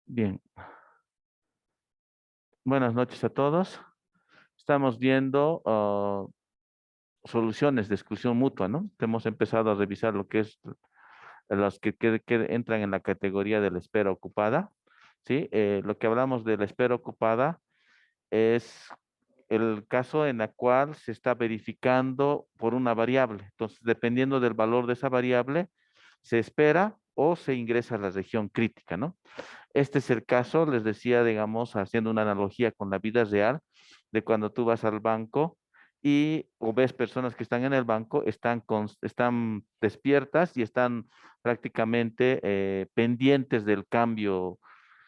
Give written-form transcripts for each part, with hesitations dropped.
Bien, buenas noches a todos. Estamos viendo soluciones de exclusión mutua, ¿no? Hemos empezado a revisar lo que es los que entran en la categoría de la espera ocupada, ¿sí? Lo que hablamos de la espera ocupada es el caso en el cual se está verificando por una variable. Entonces, dependiendo del valor de esa variable, se espera o se ingresa a la región crítica, ¿no? Este es el caso, les decía, digamos, haciendo una analogía con la vida real, de cuando tú vas al banco y o ves personas que están en el banco, están despiertas y están prácticamente pendientes del cambio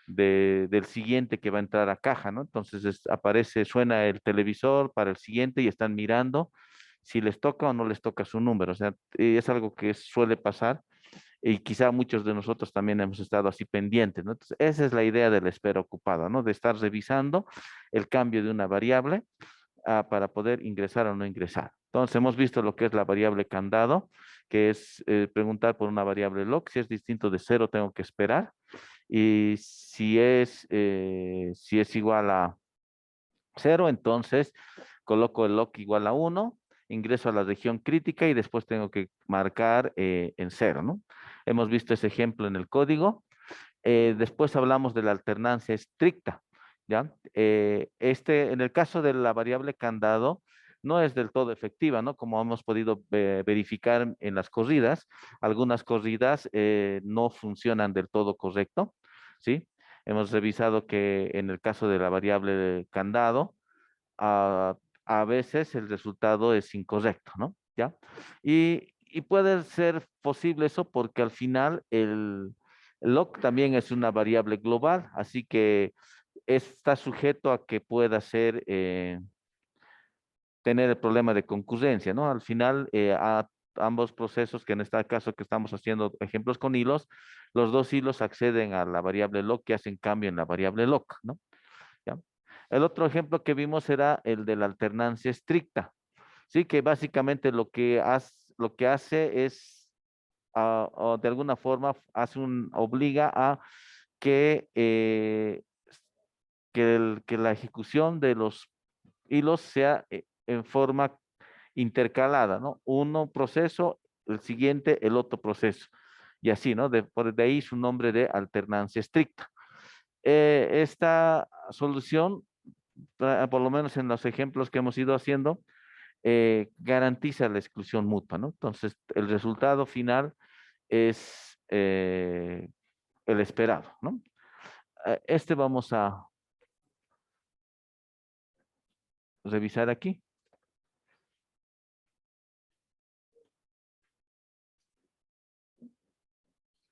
del siguiente que va a entrar a caja, ¿no? Entonces aparece, suena el televisor para el siguiente y están mirando si les toca o no les toca su número. O sea, es algo que suele pasar y quizá muchos de nosotros también hemos estado así pendientes, ¿no? Entonces, esa es la idea de la espera ocupada, ¿no? De estar revisando el cambio de una variable para poder ingresar o no ingresar. Entonces, hemos visto lo que es la variable candado, que es preguntar por una variable lock. Si es distinto de cero, tengo que esperar. Y si es igual a cero, entonces coloco el lock igual a uno, ingreso a la región crítica y después tengo que marcar en cero, ¿no? Hemos visto ese ejemplo en el código. Después hablamos de la alternancia estricta, ¿ya? En el caso de la variable candado, no es del todo efectiva, ¿no? Como hemos podido verificar en las corridas, algunas corridas no funcionan del todo correcto, ¿sí? Hemos revisado que en el caso de la variable candado, a, a veces el resultado es incorrecto, ¿no? ¿Ya? Y puede ser posible eso porque al final el log también es una variable global, así que está sujeto a que pueda ser, tener el problema de concurrencia, ¿no? Al final, a ambos procesos, que en este caso que estamos haciendo ejemplos con hilos, los dos hilos acceden a la variable log que hacen cambio en la variable log, ¿no? ¿Ya? El otro ejemplo que vimos era el de la alternancia estricta, ¿sí? Que básicamente lo que hace es, o de alguna forma, obliga a que, que la ejecución de los hilos sea en forma intercalada, ¿no? Uno proceso, el siguiente, el otro proceso. Y así, ¿no? De ahí su nombre de alternancia estricta. Esta solución, por lo menos en los ejemplos que hemos ido haciendo, garantiza la exclusión mutua, ¿no? Entonces, el resultado final es el esperado, ¿no? Este vamos a revisar aquí.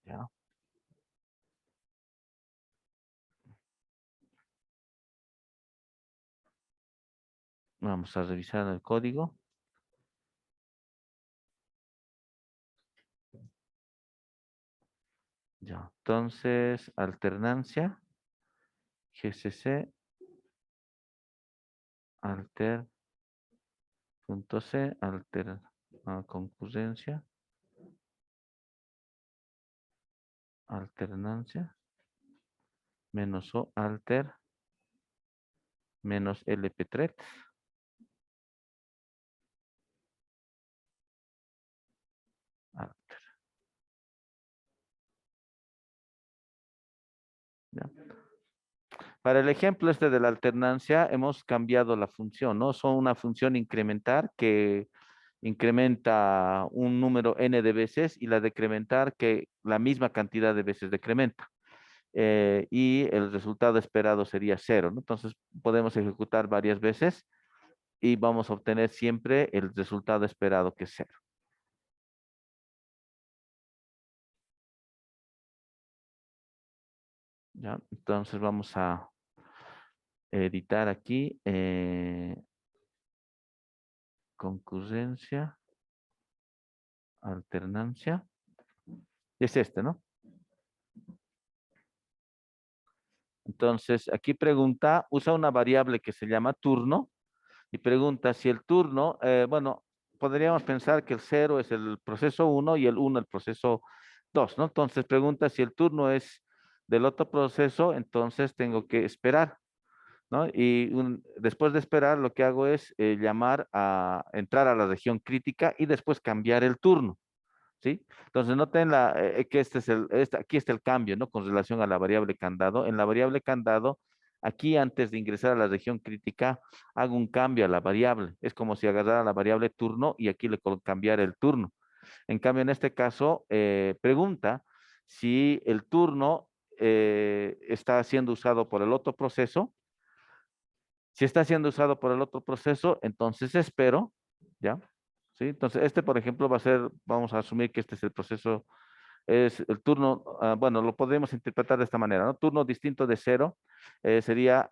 Ya. Vamos a revisar el código. Ya. Entonces, alternancia, GCC, alter, punto C, alter, concurrencia, alternancia, menos O, alter, menos LP3. ¿Ya? Para el ejemplo este de la alternancia, hemos cambiado la función, ¿no? Son una función incrementar que incrementa un número n de veces y la decrementar que la misma cantidad de veces decrementa. Y el resultado esperado sería cero, ¿no? Entonces podemos ejecutar varias veces y vamos a obtener siempre el resultado esperado que es cero. ¿Ya? Entonces vamos a editar aquí concurrencia, alternancia. Es este, ¿no? Entonces, aquí pregunta, usa una variable que se llama turno y pregunta si el turno, bueno, podríamos pensar que el cero es el proceso uno y el uno el proceso 2, ¿no? Entonces pregunta si el turno es del otro proceso, entonces tengo que esperar, ¿no? Y después de esperar, lo que hago es llamar a entrar a la región crítica y después cambiar el turno, ¿sí? Entonces noten que aquí está el cambio, ¿no? Con relación a la variable candado. En la variable candado, aquí antes de ingresar a la región crítica, hago un cambio a la variable. Es como si agarrara la variable turno y aquí le cambiara el turno. En cambio, en este caso, pregunta si el turno está siendo usado por el otro proceso. Si está siendo usado por el otro proceso, entonces espero, ¿ya? ¿Sí? Entonces, este, por ejemplo, va a ser, vamos a asumir que este es el proceso, es el turno, bueno, lo podemos interpretar de esta manera, ¿no? Turno distinto de cero sería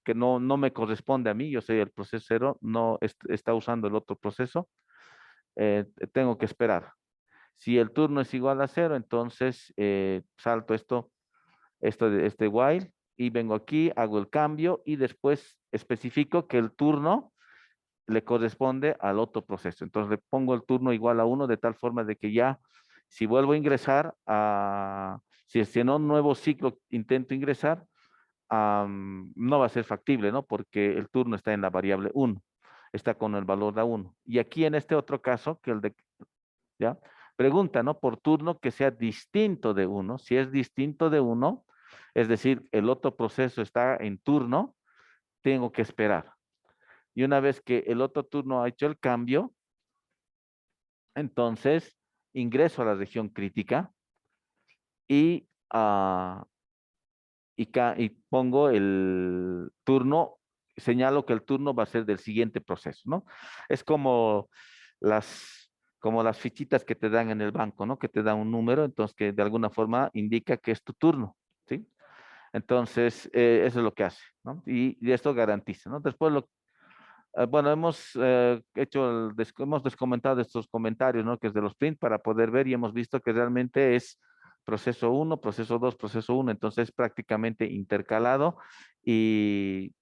que no me corresponde a mí, yo soy el proceso cero, no está usando el otro proceso, tengo que esperar. Si el turno es igual a cero, entonces salto este while y vengo aquí, hago el cambio y después especifico que el turno le corresponde al otro proceso. Entonces le pongo el turno igual a 1 de tal forma de que ya si vuelvo a ingresar si en un nuevo ciclo intento ingresar, no va a ser factible, ¿no? Porque el turno está en la variable 1, está con el valor de 1. Y aquí en este otro caso, que el de, ¿ya? Pregunta, ¿no? Por turno que sea distinto de 1. Si es distinto de 1, es decir, el otro proceso está en turno, tengo que esperar. Y una vez que el otro turno ha hecho el cambio, entonces ingreso a la región crítica y, y pongo el turno, señalo que el turno va a ser del siguiente proceso, ¿no? Es como las fichitas que te dan en el banco, ¿no? Que te dan un número, entonces que de alguna forma indica que es tu turno, ¿sí? Entonces, eso es lo que hace, ¿no? Y esto garantiza, ¿no? Después bueno, hemos descomentado estos comentarios, ¿no? Que es de los print para poder ver y hemos visto que realmente es proceso 1, proceso 2, proceso 1, entonces prácticamente intercalado y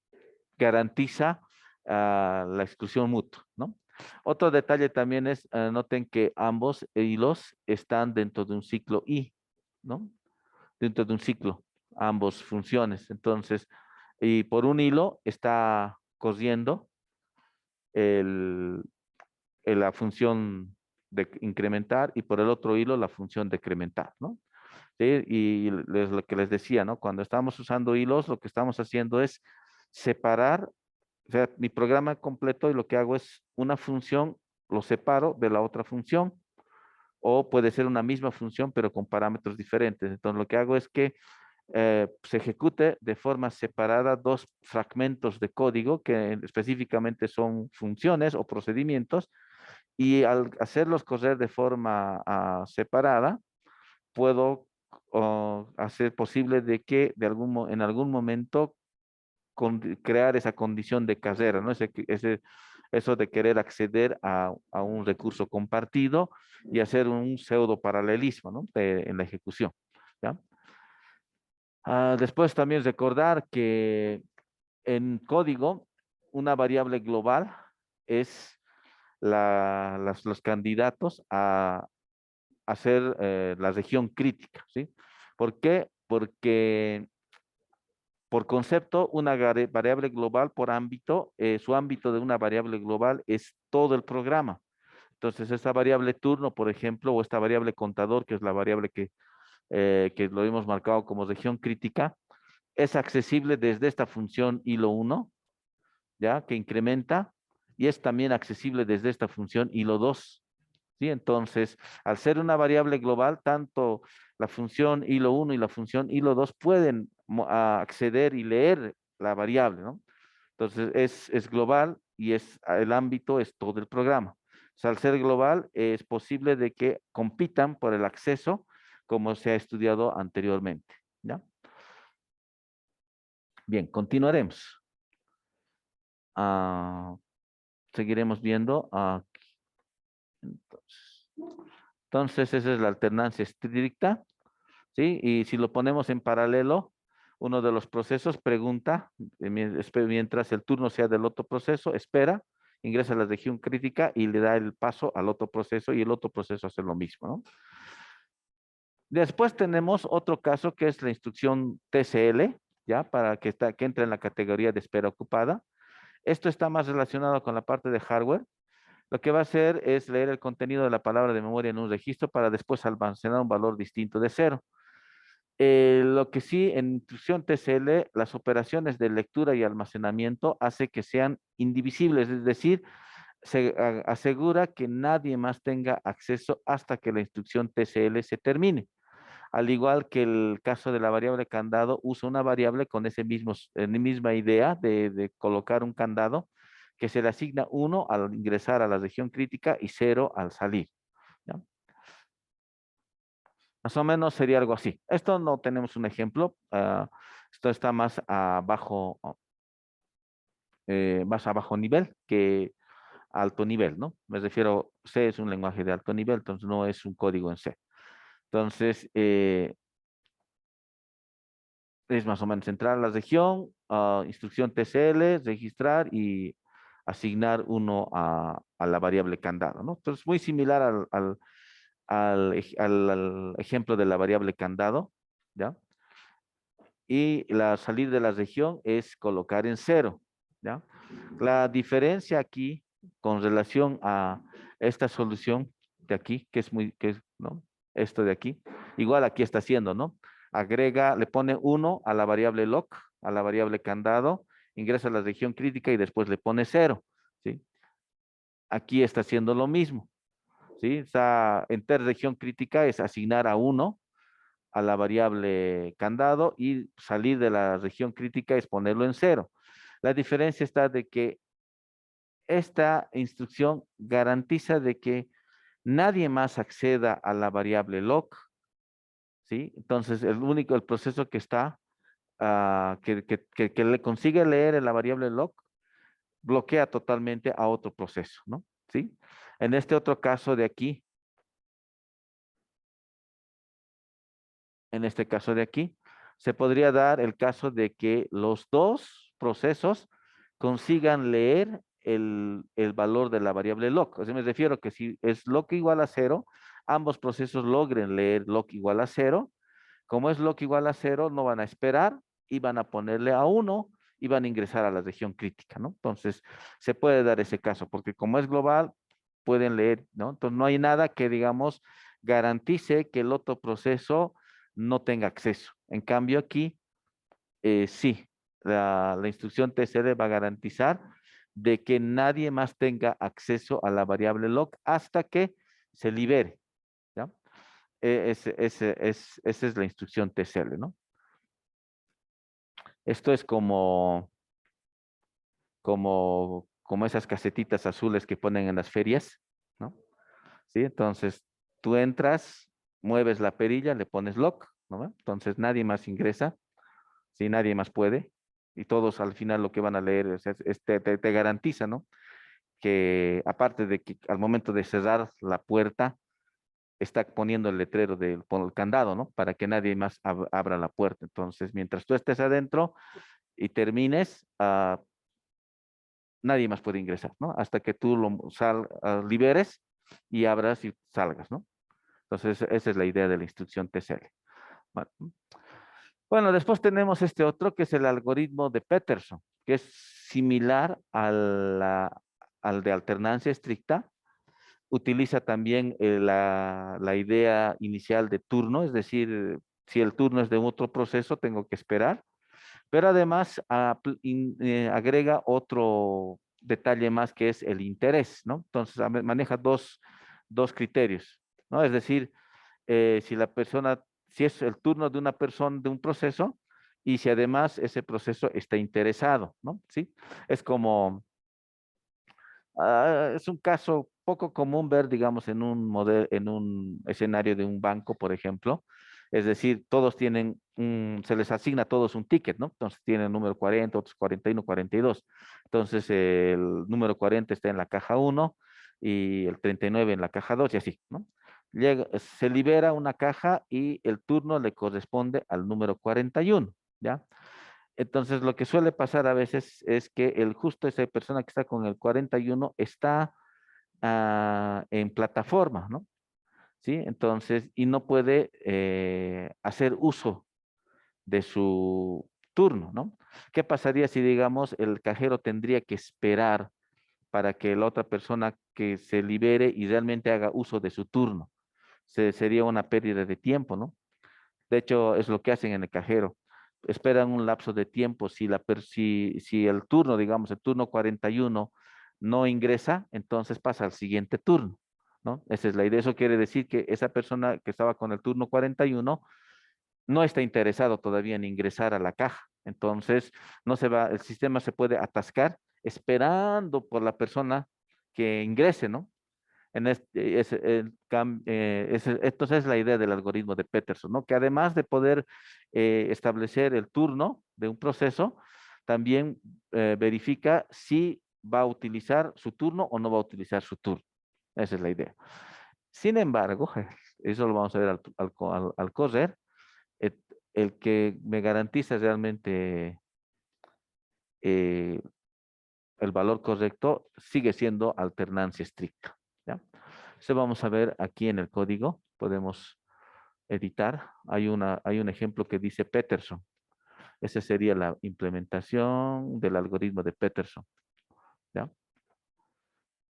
garantiza la exclusión mutua, ¿no? Otro detalle también es, noten que ambos hilos están dentro de un ciclo I, ¿no? Dentro de un ciclo, ambos funciones. Entonces, y por un hilo está corriendo el, la función de incrementar y por el otro hilo la función decrementar, ¿no? ¿Sí? Y es lo que les decía, ¿no? Cuando estamos usando hilos, lo que estamos haciendo es separar, o sea, mi programa completo y lo que hago es una función, lo separo de la otra función, o puede ser una misma función, pero con parámetros diferentes. Entonces, lo que hago es que se ejecute de forma separada dos fragmentos de código que específicamente son funciones o procedimientos y al hacerlos correr de forma separada, puedo hacer posible de que en algún momento crear esa condición de carrera, ¿no? Eso de querer acceder a un recurso compartido y hacer un pseudo paralelismo, ¿no? En la ejecución, ¿ya? Después también recordar que en código, una variable global es los candidatos a hacer la región crítica, ¿sí? ¿Por qué? Porque por concepto, una variable global por ámbito, su ámbito de una variable global es todo el programa. Entonces, esta variable turno, por ejemplo, o esta variable contador, que es la variable que lo hemos marcado como región crítica, es accesible desde esta función hilo 1, ¿ya? Que incrementa, y es también accesible desde esta función hilo 2. ¿Sí? Entonces, al ser una variable global, tanto la función hilo 1 y la función hilo 2 pueden acceder y leer la variable, ¿no? Entonces, es global y el ámbito es todo el programa. O sea, al ser global, es posible de que compitan por el acceso como se ha estudiado anteriormente, ¿ya? Bien, continuaremos. Ah, seguiremos viendo aquí. Entonces, esa es la alternancia estricta, ¿sí? Y si lo ponemos en paralelo, uno de los procesos pregunta, mientras el turno sea del otro proceso, espera, ingresa a la región crítica y le da el paso al otro proceso y el otro proceso hace lo mismo, ¿no? Después tenemos otro caso que es la instrucción TCL, ya, para que entre en la categoría de espera ocupada. Esto está más relacionado con la parte de hardware. Lo que va a hacer es leer el contenido de la palabra de memoria en un registro para después almacenar un valor distinto de cero. Lo que sí, en instrucción TCL, las operaciones de lectura y almacenamiento hace que sean indivisibles, es decir, asegura que nadie más tenga acceso hasta que la instrucción TCL se termine. Al igual que el caso de la variable candado, usa una variable con misma idea de colocar un candado que se le asigna 1 al ingresar a la región crítica y 0 al salir. ¿Ya? Más o menos sería algo así. Esto no tenemos un ejemplo. Esto está más a bajo nivel que alto nivel, ¿no? Me refiero, C es un lenguaje de alto nivel, entonces no es un código en C. Entonces, es más o menos entrar a la región, instrucción TCL, registrar y asignar 1 a la variable candado, ¿no? Entonces, muy similar al ejemplo de la variable candado, ¿ya? Y la salir de la región es colocar en 0, ¿ya? La diferencia aquí con relación a esta solución de aquí, ¿no? Esto de aquí, igual aquí está haciendo, ¿no? Agrega, le pone 1 a la variable lock, a la variable candado, ingresa a la región crítica y después le pone 0, ¿sí? Aquí está haciendo lo mismo, ¿sí? Está en región crítica es asignar a 1 a la variable candado y salir de la región crítica es ponerlo en 0. La diferencia está de que esta instrucción garantiza de que nadie más acceda a la variable lock, ¿sí? Entonces, el proceso que está, que le consigue leer en la variable lock, bloquea totalmente a otro proceso, ¿no? ¿Sí? En este otro caso de aquí, en este caso de aquí, se podría dar el caso de que los dos procesos consigan leer el valor de la variable lock. O sea, me refiero que si es lock igual a 0, ambos procesos logren leer lock igual a 0. Como es lock igual a 0, no van a esperar y van a ponerle a 1 y van a ingresar a la región crítica, ¿no? Entonces, se puede dar ese caso, porque como es global, pueden leer, ¿no? Entonces, no hay nada que, digamos, garantice que el otro proceso no tenga acceso. En cambio, aquí, sí, la instrucción TCD va a garantizar de que nadie más tenga acceso a la variable lock hasta que se libere, ¿ya? Esa es la instrucción TCL, ¿no? Esto es como esas casetitas azules que ponen en las ferias, ¿no? ¿Sí? Entonces, tú entras, mueves la perilla, le pones lock, ¿no? Entonces, nadie más ingresa, ¿sí? Nadie más puede. Y todos al final lo que van a leer te garantiza, ¿no? Que aparte de que al momento de cerrar la puerta, está poniendo el letrero por el candado, ¿no? Para que nadie más abra la puerta. Entonces, mientras tú estés adentro y termines, nadie más puede ingresar, ¿no? Hasta que tú liberes y abras y salgas, ¿no? Entonces, esa es la idea de la instrucción TCL. Bueno, después tenemos este otro que es el algoritmo de Peterson, que es similar al de alternancia estricta. Utiliza también la idea inicial de turno, es decir, si el turno es de otro proceso, tengo que esperar, pero además agrega otro detalle más que es el interés, ¿no? Entonces maneja dos criterios, ¿no? Es decir, si es el turno de una persona, de un proceso, y si además ese proceso está interesado, ¿no? ¿Sí? Es como, es un caso poco común ver, digamos, en un escenario de un banco, por ejemplo. Es decir, se les asigna a todos un ticket, ¿no? Entonces tienen el número 40, otros 41, 42. Entonces el número 40 está en la caja 1 y el 39 en la caja 2 y así, ¿no? Se libera una caja y el turno le corresponde al número 41, ¿ya? Entonces, lo que suele pasar a veces es que justo esa persona que está con el 41 está en plataforma, ¿no? ¿sí? Entonces, y no puede hacer uso de su turno, ¿no? ¿Qué pasaría si, digamos, el cajero tendría que esperar para que la otra persona que se libere y realmente haga uso de su turno? Sería una pérdida de tiempo, ¿no? De hecho, es lo que hacen en el cajero. Esperan un lapso de tiempo. Si el turno, digamos, el turno 41 no ingresa, entonces pasa al siguiente turno, ¿no? Esa es la idea. Eso quiere decir que esa persona que estaba con el turno 41 no está interesado todavía en ingresar a la caja. Entonces, no se va, el sistema se puede atascar esperando por la persona que ingrese, ¿no? Entonces es la idea del algoritmo de Peterson, ¿no? Que además de poder establecer el turno de un proceso, también verifica si va a utilizar su turno o no va a utilizar su turno. Esa es la idea. Sin embargo, eso lo vamos a ver al correr, el, el que me garantiza realmente eh, el valor correcto sigue siendo alternancia estricta, ¿ya? Eso vamos a ver aquí en el código. Podemos editar. Hay un ejemplo que dice Peterson. Esa sería la implementación del algoritmo de Peterson, ¿ya?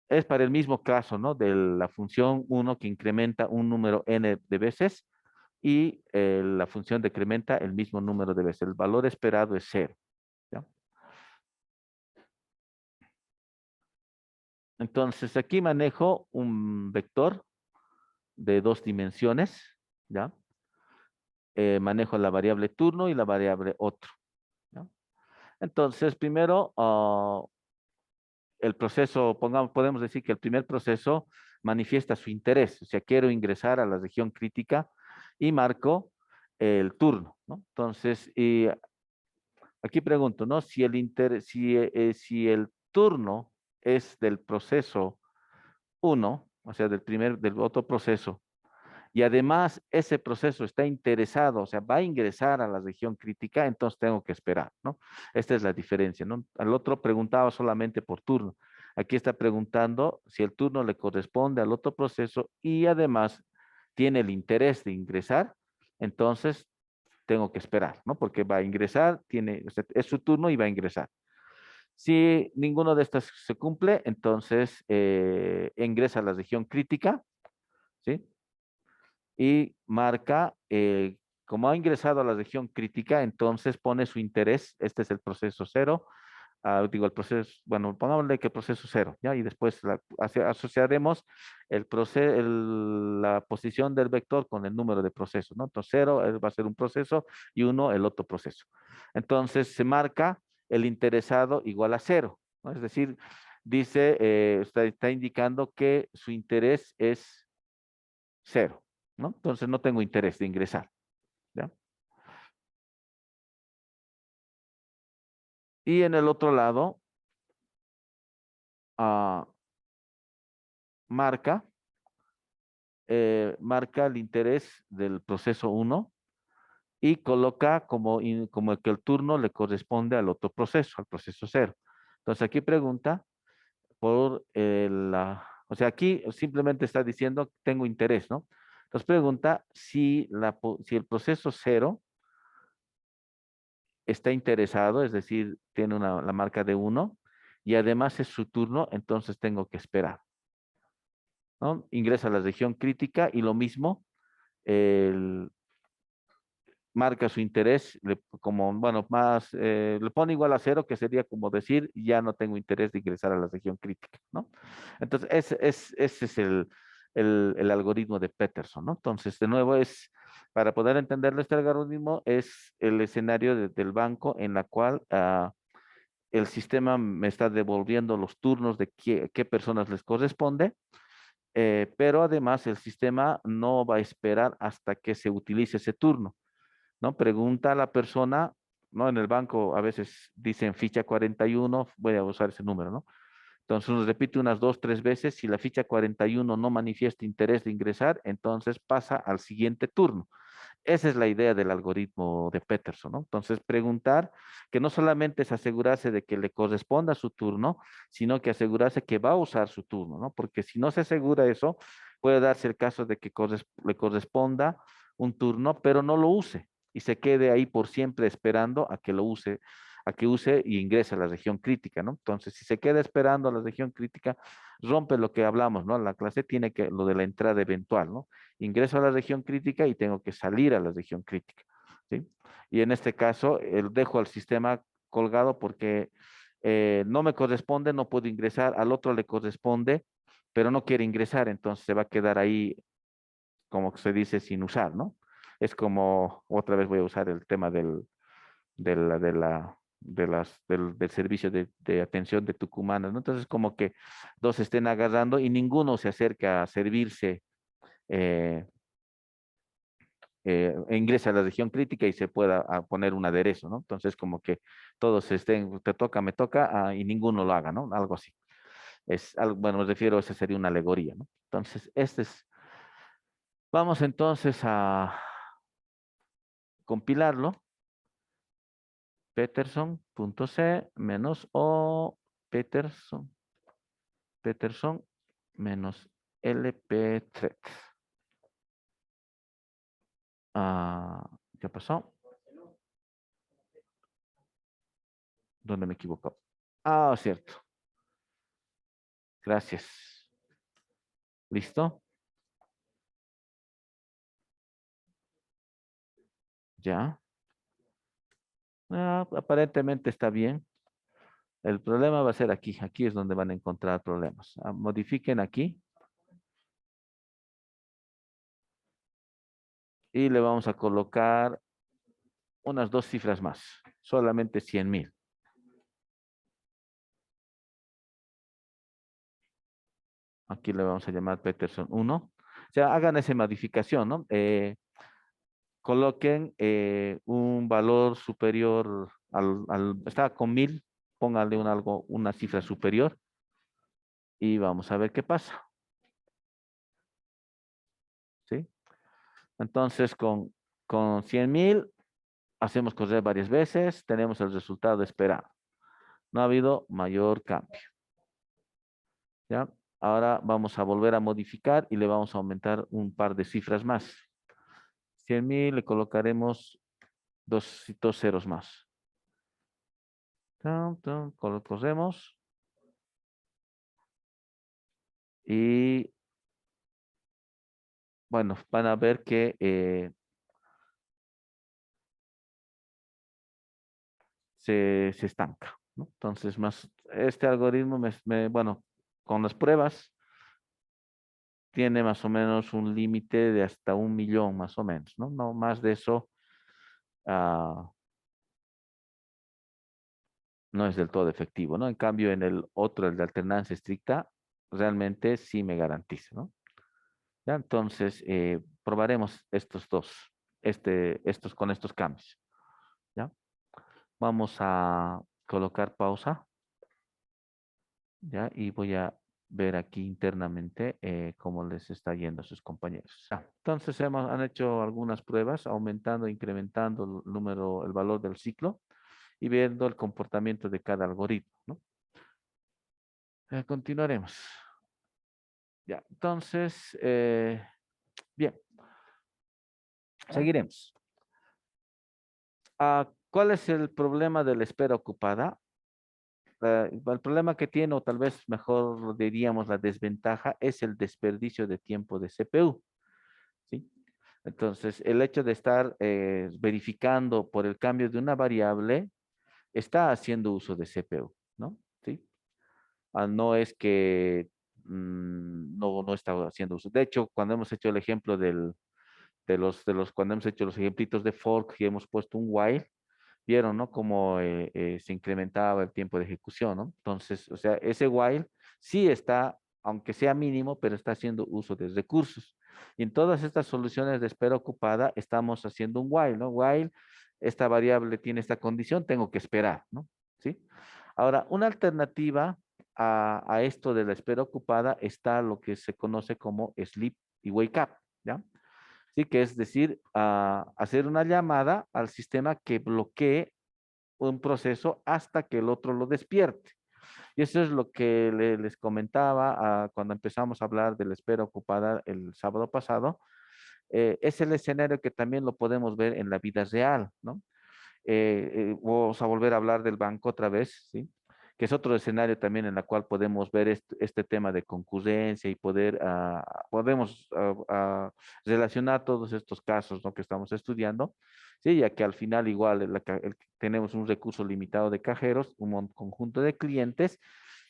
Es para el mismo caso, ¿no? De la función 1 que incrementa un número n de veces y la función decrementa el mismo número de veces. El valor esperado es 0, ¿ya? Entonces aquí manejo un vector de 2 dimensiones, ¿ya? Manejo la variable turno y la variable otro, ¿ya? Entonces, primero, el proceso, podemos decir que el primer proceso manifiesta su interés, o sea, quiero ingresar a la región crítica y marco el turno, ¿no? Entonces, y aquí pregunto, ¿no? Si el turno es del proceso uno, o sea, del otro proceso, y además ese proceso está interesado, o sea, va a ingresar a la región crítica, entonces tengo que esperar, ¿no? Esta es la diferencia, ¿no? Al otro preguntaba solamente por turno. Aquí está preguntando si el turno le corresponde al otro proceso y además tiene el interés de ingresar, entonces tengo que esperar, ¿no? Porque va a ingresar, o sea, es su turno y va a ingresar. Si ninguno de estos se cumple, entonces ingresa a la región crítica, ¿sí? Y marca, como ha ingresado a la región crítica, entonces pone su interés, este es el proceso cero, digo el proceso, bueno, pongámosle que el proceso cero, ¿ya? Y después asociaremos la posición del vector con el número de procesos, ¿no? Entonces cero va a ser un proceso y uno el otro proceso. Entonces se marca el interesado igual a cero, ¿no? Es decir, dice, está indicando que su interés es cero, ¿no? Entonces no tengo interés de ingresar, ¿ya? Y en el otro lado, ah, marca, marca el interés del proceso uno y coloca como que el turno le corresponde al otro proceso, al proceso cero. Entonces aquí pregunta por o sea, aquí simplemente está diciendo tengo interés, ¿no? Entonces pregunta si el proceso cero está interesado, es decir, tiene la marca de uno y además es su turno, entonces tengo que esperar, ¿no? Ingresa a la región crítica y lo mismo, el, marca su interés, como, bueno, le pone igual a cero, que sería como decir, ya no tengo interés de ingresar a la región crítica, ¿no? Entonces, ese es el algoritmo de Peterson, ¿no? Entonces, de nuevo, para poder entender este algoritmo, es el escenario del banco en la cual el sistema me está devolviendo los turnos de qué personas les corresponde, pero además el sistema no va a esperar hasta que se utilice ese turno, ¿no? Pregunta a la persona, ¿no? En el banco a veces dicen ficha 41, voy a usar ese número, ¿no? Entonces uno repite unas 2, 3 veces, si la ficha 41 no manifiesta interés de ingresar, entonces pasa al siguiente turno. Esa es la idea del algoritmo de Peterson, ¿no? Entonces, preguntar que no solamente es asegurarse de que le corresponda su turno, sino que asegurarse que va a usar su turno, ¿no? Porque si no se asegura eso, puede darse el caso de que le corresponda un turno, pero no lo use y se quede ahí por siempre esperando a que lo use, a que use y ingrese a la región crítica, ¿no? Entonces, si se queda esperando a la región crítica, rompe lo que hablamos, ¿no? La clase tiene que, lo de la entrada eventual, ¿no? Ingreso a la región crítica y tengo que salir a la región crítica, ¿sí? Y en este caso, dejo al sistema colgado porque no me corresponde, no puedo ingresar, al otro le corresponde, pero no quiere ingresar, entonces se va a quedar ahí, como se dice, sin usar, ¿no? Es como, otra vez voy a usar el tema del servicio de atención de tucumanas, ¿no? Entonces, como que dos estén agarrando y ninguno se acerca a servirse, eh, ingresa a la región crítica y se pueda poner un aderezo, ¿no? Entonces, como que todos estén, te toca, me toca, y ninguno lo haga, ¿no? Algo así. Es algo, bueno, me refiero, esa sería una alegoría, ¿no? Entonces, vamos entonces a compilarlo. Peterson.c menos o Peterson menos lp thread. ¿Qué pasó? ¿Dónde me equivoco? Cierto. Gracias. ¿Listo? Ya. Aparentemente está bien. El problema va a ser aquí. Aquí es donde van a encontrar problemas. Modifiquen aquí y le vamos a colocar unas dos cifras más. Solamente 100,000. Aquí le vamos a llamar Peterson 1. O sea, hagan esa modificación, ¿no? Coloquen un valor superior está con 1000, pónganle una cifra superior y vamos a ver qué pasa, ¿sí? Entonces, con 100,000 hacemos correr varias veces, tenemos el resultado esperado. No ha habido mayor cambio, ¿ya? Ahora vamos a volver a modificar y le vamos a aumentar un par de cifras más. 100,000 le colocaremos dos ceros más. Corremos y bueno, van a ver que se estanca, ¿no? Entonces, este algoritmo, bueno, con las pruebas, tiene más o menos un límite de hasta 1,000,000 más o menos, ¿no? No más de eso, ah, no es del todo efectivo, ¿no? En cambio, en el otro, el de alternancia estricta, realmente sí me garantiza, ¿no? Ya, entonces, probaremos estos dos, estos con estos cambios, ¿ya? Vamos a colocar pausa, ¿ya? Y voy a ver aquí internamente cómo les está yendo a sus compañeros. Entonces han hecho algunas pruebas aumentando, incrementando el valor del ciclo y viendo el comportamiento de cada algoritmo, ¿no? Continuaremos. Ya, entonces, bien, seguiremos. ¿Cuál es el problema de la espera ocupada? El problema que tiene, o tal vez mejor diríamos la desventaja, es el desperdicio de tiempo de CPU, ¿sí? Entonces, el hecho de estar verificando por el cambio de una variable, está haciendo uso de CPU, ¿no? ¿Sí? No es que no está haciendo uso. De hecho, cuando hemos hecho el ejemplo cuando hemos hecho los ejemplitos de fork y hemos puesto un while, vieron, ¿no? Cómo se incrementaba el tiempo de ejecución, ¿no? Entonces, o sea, ese while sí está, aunque sea mínimo, pero está haciendo uso de recursos. Y en todas estas soluciones de espera ocupada estamos haciendo un while, ¿no? While, esta variable tiene esta condición, tengo que esperar, ¿no? ¿Sí? Ahora, una alternativa a esto de la espera ocupada está lo que se conoce como sleep y wake up, ¿ya? ¿sí? Que es decir, hacer una llamada al sistema que bloquee un proceso hasta que el otro lo despierte. Y eso es lo que les comentaba cuando empezamos a hablar de la espera ocupada el sábado pasado. Es el escenario que también lo podemos ver en la vida real, ¿no? Vamos a volver a hablar del banco otra vez, ¿sí? Que es otro escenario también en el cual podemos ver este tema de concurrencia y podemos relacionar todos estos casos, ¿no? Que estamos estudiando, ¿sí? Ya que al final igual tenemos un recurso limitado de cajeros, conjunto de clientes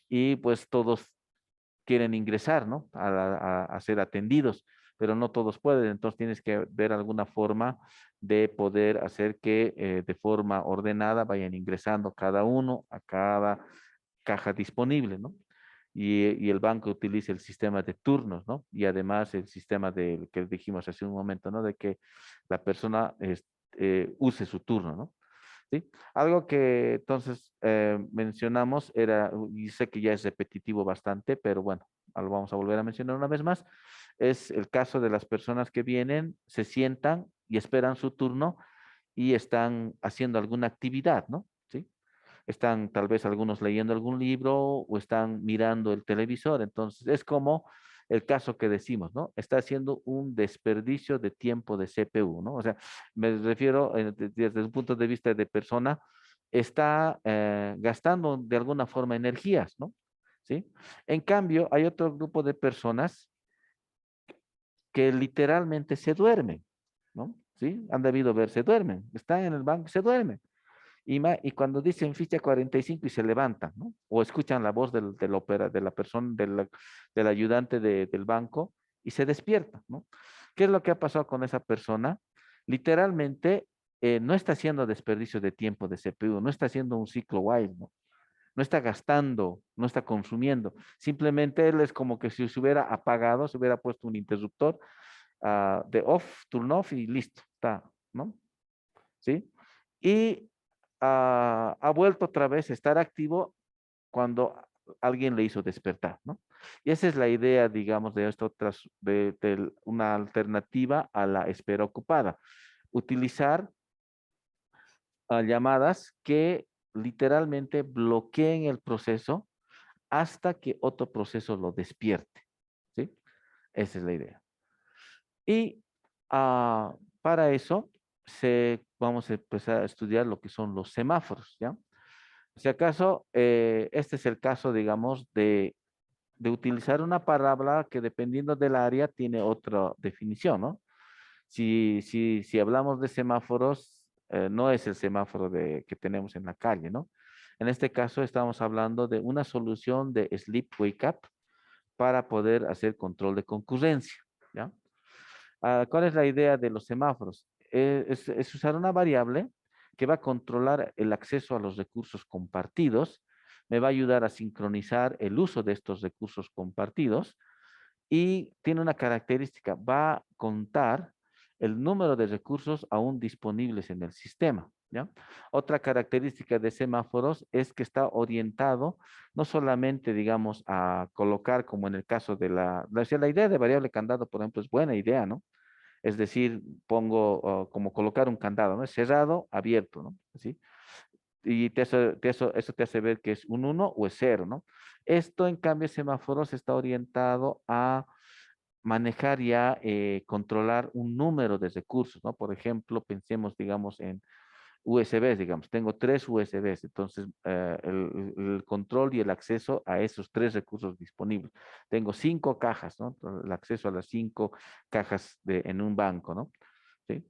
y pues todos quieren ingresar, ¿no? A ser atendidos, pero no todos pueden. Entonces tienes que ver alguna forma de poder hacer que de forma ordenada vayan ingresando cada uno a cada caja disponible, ¿no? Y el banco utiliza el sistema de turnos, ¿no? Y además el sistema de que dijimos hace un momento, ¿no? De que la persona use su turno, ¿no? ¿Sí? Algo que entonces mencionamos era, y sé que ya es repetitivo bastante, pero bueno, lo vamos a volver a mencionar una vez más, es el caso de las personas que vienen, se sientan y esperan su turno y están haciendo alguna actividad, ¿no? ¿Sí? Están tal vez algunos leyendo algún libro o están mirando el televisor. Entonces, es como el caso que decimos, ¿no? Está haciendo un desperdicio de tiempo de CPU, ¿no? O sea, me refiero desde un punto de vista de persona, está gastando de alguna forma energías, ¿no? ¿Sí? En cambio, hay otro grupo de personas que literalmente se duermen, ¿no? ¿Sí? Han debido ver, se duermen, están en el banco, se duermen. Y cuando dicen ficha 45 y se levantan, ¿no? O escuchan la voz de la persona, del ayudante del banco y se despiertan, ¿no? ¿Qué es lo que ha pasado con esa persona? Literalmente no está haciendo desperdicio de tiempo de CPU, no está haciendo un ciclo while, ¿no? No está gastando, no está consumiendo. Simplemente él es como que si se hubiera apagado, se hubiera puesto un interruptor de off, turn off y listo, está, ¿no? ¿Sí? Y ha vuelto otra vez a estar activo cuando alguien le hizo despertar, ¿no? Y esa es la idea, digamos, de esto, de una alternativa a la espera ocupada. Utilizar llamadas que literalmente bloqueen el proceso hasta que otro proceso lo despierte, ¿sí? Esa es la idea. Y para eso vamos a empezar a estudiar lo que son los semáforos, ¿ya? Si acaso, este es el caso, digamos, de utilizar una palabra que dependiendo del área tiene otra definición, ¿no? Si hablamos de semáforos, no es el semáforo que tenemos en la calle, ¿no? En este caso estamos hablando de una solución de sleep wake up para poder hacer control de concurrencia, ¿ya? ¿Cuál es la idea de los semáforos? Es usar una variable que va a controlar el acceso a los recursos compartidos, me va a ayudar a sincronizar el uso de estos recursos compartidos y tiene una característica, va a contar el número de recursos aún disponibles en el sistema, ¿ya? Otra característica de semáforos es que está orientado no solamente, digamos, a colocar como en el caso de la idea de variable candado, por ejemplo, es buena idea, ¿no? Es decir, pongo como colocar un candado, ¿no? Es cerrado, abierto, ¿no? ¿Sí? Y eso te hace ver que es un uno o es cero, ¿no? Esto, en cambio, semáforos está orientado a manejar ya, controlar un número de recursos, ¿no? Por ejemplo, pensemos, digamos, en USBs, digamos, tengo 3 USBs, entonces el control y el acceso a esos 3 recursos disponibles. Tengo 5 cajas, ¿no? El acceso a las 5 cajas en un banco, ¿no? ¿Sí?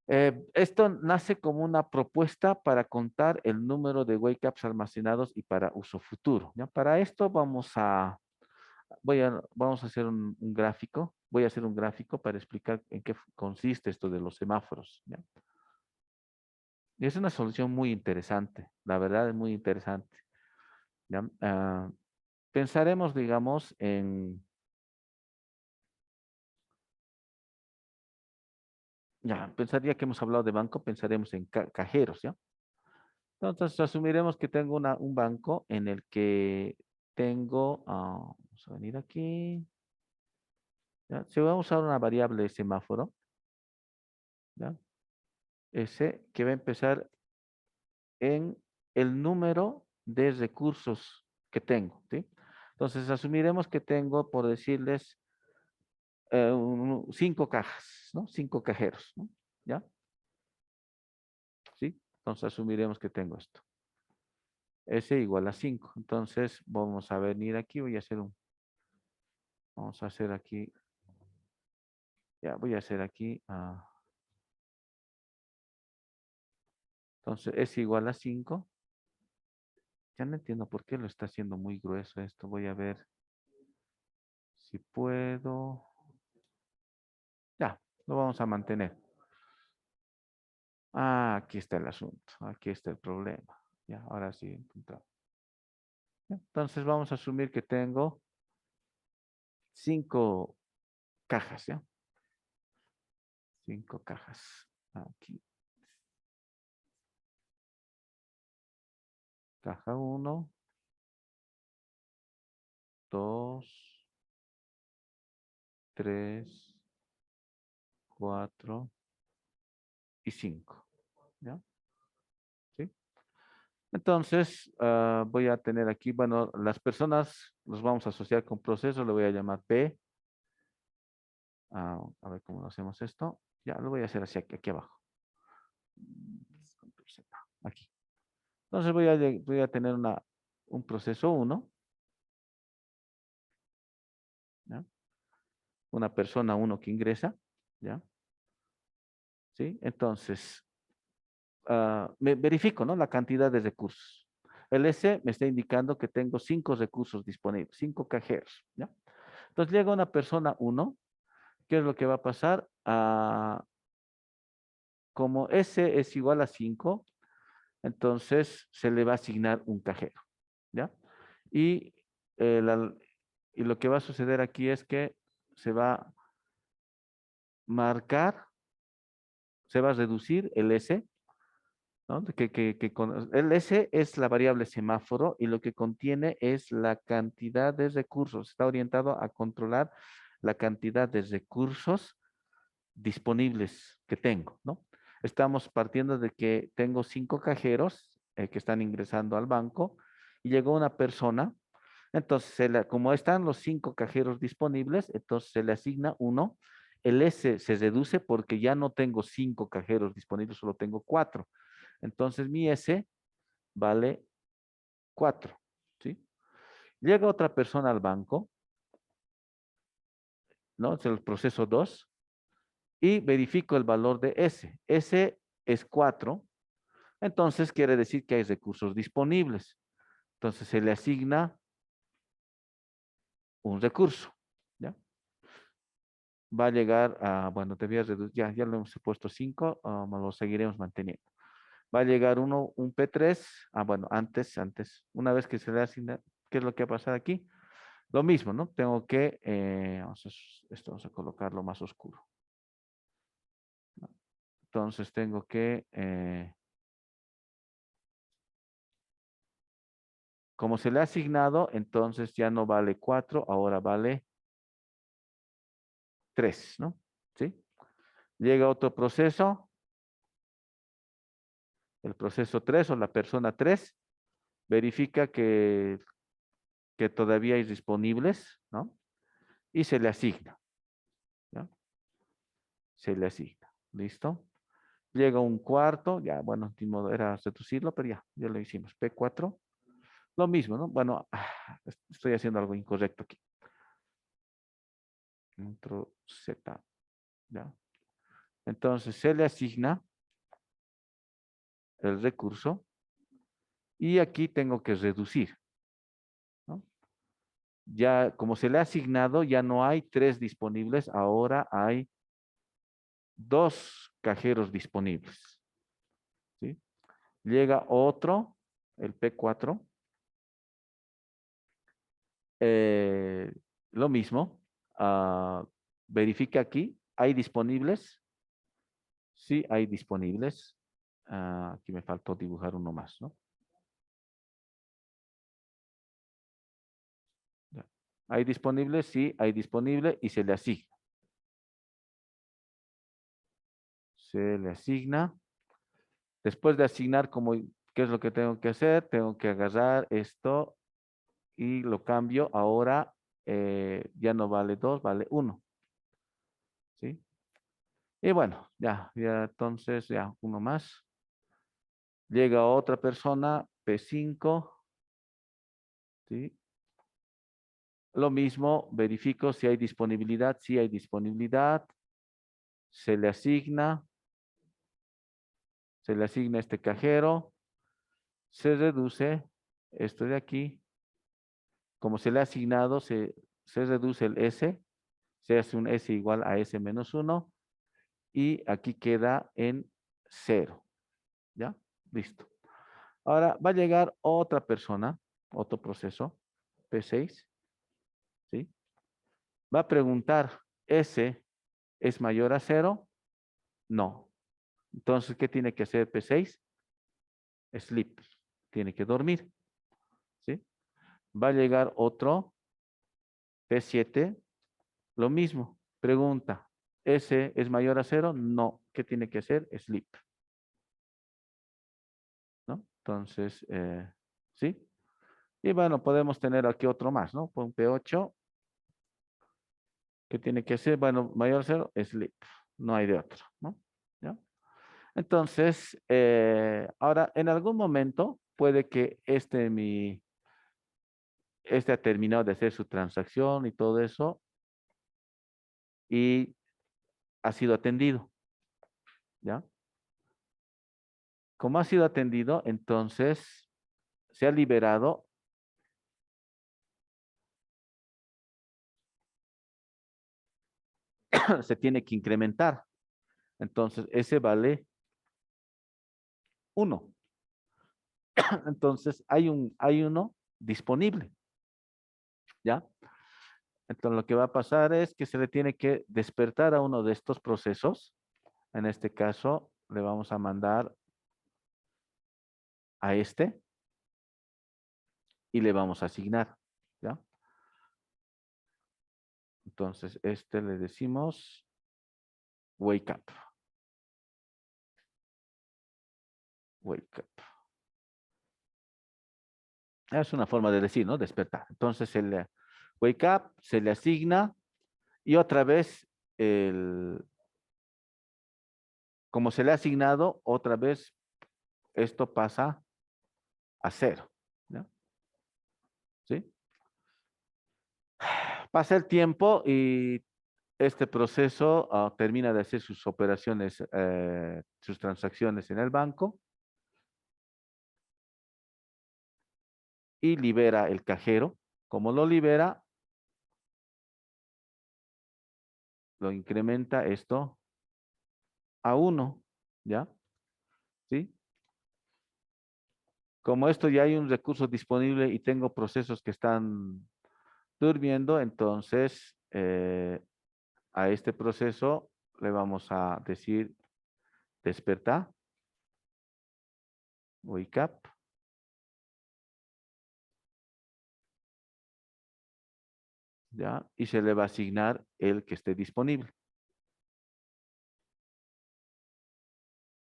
Esto nace como una propuesta para contar el número de wake ups almacenados y para uso futuro, ¿ya? Para esto vamos a hacer un gráfico, voy a hacer un gráfico para explicar en qué consiste esto de los semáforos, ¿ya? Y es una solución muy interesante, la verdad es muy interesante, ¿ya? Pensaremos, digamos, pensaría que hemos hablado de banco, pensaremos en cajeros, ¿ya? Entonces, asumiremos que tengo un banco en el que tengo, vamos a venir aquí, ¿ya? Se va a usar una variable semáforo, ¿ya? S que va a empezar en el número de recursos que tengo, ¿sí? Entonces, asumiremos que tengo, por decirles, 5 cajas, ¿no? 5 cajeros, ¿no? ¿Ya? ¿Sí? Entonces, asumiremos que tengo esto. S igual a 5. Entonces, vamos a venir aquí, vamos a hacer aquí, ya, voy a hacer aquí, entonces, S igual a 5. Ya no entiendo por qué lo está haciendo muy grueso esto. Voy a ver si puedo. Ya, lo vamos a mantener. Aquí está el asunto. Aquí está el problema. Ya, ahora sí encontramos. Entonces vamos a asumir que tengo 5 cajas, ¿ya? 5 cajas. Aquí. Caja uno, 2, 3, 4 y 5. ¿Ya? ¿Sí? Entonces, voy a tener aquí, bueno, las personas los vamos a asociar con proceso, le voy a llamar P. A ver cómo lo hacemos esto. Ya, lo voy a hacer así aquí abajo. Aquí. Entonces voy a tener un proceso 1, ¿ya? Una persona 1 que ingresa, ¿ya? ¿Sí? Entonces, me verifico, ¿no? La cantidad de recursos. El S me está indicando que tengo 5 recursos disponibles, 5 cajeros, ¿ya? Entonces llega una persona 1, ¿qué es lo que va a pasar? Como S es igual a 5, entonces se le va a asignar un cajero, ¿ya? Y, eh, la- y lo que va a suceder aquí es que se va a marcar, se va a reducir el S, ¿no? El S es la variable semáforo y lo que contiene es la cantidad de recursos. Está orientado a controlar la cantidad de recursos disponibles que tengo, ¿no? Estamos partiendo de que tengo 5 cajeros que están ingresando al banco y llegó una persona. Entonces, como están los 5 cajeros disponibles, entonces se le asigna uno. El S se reduce porque ya no tengo 5 cajeros disponibles, solo tengo 4. Entonces, mi S vale 4, ¿sí? Llega otra persona al banco, ¿no? Es el proceso 2 y verifico el valor de S. S es 4, entonces quiere decir que hay recursos disponibles. Entonces se le asigna un recurso, ¿ya? Va a llegar a, bueno, te voy a reducir, ya lo hemos puesto 5, lo seguiremos manteniendo. Va a llegar un P3, bueno, antes, una vez que se le asigna, ¿qué es lo que va a pasar aquí? Lo mismo, ¿no? Tengo que, esto vamos a colocarlo más oscuro. Entonces tengo que, como se le ha asignado, entonces ya no vale 4, ahora vale 3, ¿no? ¿Sí? Llega otro proceso, el proceso 3 o la persona 3 verifica que todavía hay disponibles, ¿no? Y se le asigna, ¿no? Se le asigna, ¿listo? Llega un cuarto, ya, bueno, de modo era reducirlo, pero ya lo hicimos. P4, lo mismo, ¿no? Bueno, estoy haciendo algo incorrecto aquí. Control Z, ¿ya? Entonces se le asigna el recurso y aquí tengo que reducir, ¿no? Ya, como se le ha asignado, ya no hay 3 disponibles, ahora hay 2 cajeros disponibles, ¿sí? Llega otro, el P4, eh, lo mismo, verifica aquí, ¿hay disponibles? Sí, hay disponibles. Aquí me faltó dibujar uno más, ¿no? Ya. ¿Hay disponibles? Sí, hay disponible y se le asigna. Se le asigna. Después de asignar, ¿qué es lo que tengo que hacer? Tengo que agarrar esto y lo cambio. Ahora ya no vale 2, vale 1. ¿Sí? Y bueno, ya entonces, ya uno más. Llega otra persona, P5. ¿Sí? Lo mismo, verifico si hay disponibilidad. Si hay disponibilidad, se le asigna. Se le asigna este cajero. Se reduce esto de aquí. Como se le ha asignado, se reduce el S. Se hace un S igual a S menos 1. Y aquí queda en 0. ¿Ya? Listo. Ahora va a llegar otra persona, otro proceso, P6. ¿Sí? Va a preguntar, ¿S es mayor a 0? No. Entonces, ¿qué tiene que hacer P6? Sleep. Tiene que dormir. ¿Sí? Va a llegar otro P7. Lo mismo. Pregunta, ¿S es mayor a 0? No. ¿Qué tiene que hacer? Sleep. ¿No? Entonces, ¿sí? Y bueno, podemos tener aquí otro más, ¿no? Un P8. ¿Qué tiene que hacer? Bueno, mayor a 0, sleep. No hay de otro, ¿no? ¿Ya? Entonces, ahora, en algún momento puede que este ha terminado de hacer su transacción y todo eso y ha sido atendido, ¿ya? Como ha sido atendido, entonces se ha liberado. Se tiene que incrementar. Entonces, ese vale 1. Entonces, hay uno disponible, ¿ya? Entonces, lo que va a pasar es que se le tiene que despertar a uno de estos procesos. En este caso, le vamos a mandar a este y le vamos a asignar, ¿ya? Entonces, este le decimos wake up. Wake up. Es una forma de decir, ¿no? Despertar. Entonces, wake up se le asigna y otra vez, como se le ha asignado, otra vez esto pasa a 0, ¿no? ¿Sí? Pasa el tiempo y este proceso termina de hacer sus operaciones, sus transacciones en el banco y libera el cajero. Como lo libera, lo incrementa esto a 1, ¿ya? ¿Sí? Como esto ya hay un recurso disponible y tengo procesos que están durmiendo, entonces a este proceso le vamos a decir despertar, wake up, ¿ya? Y se le va a asignar el que esté disponible,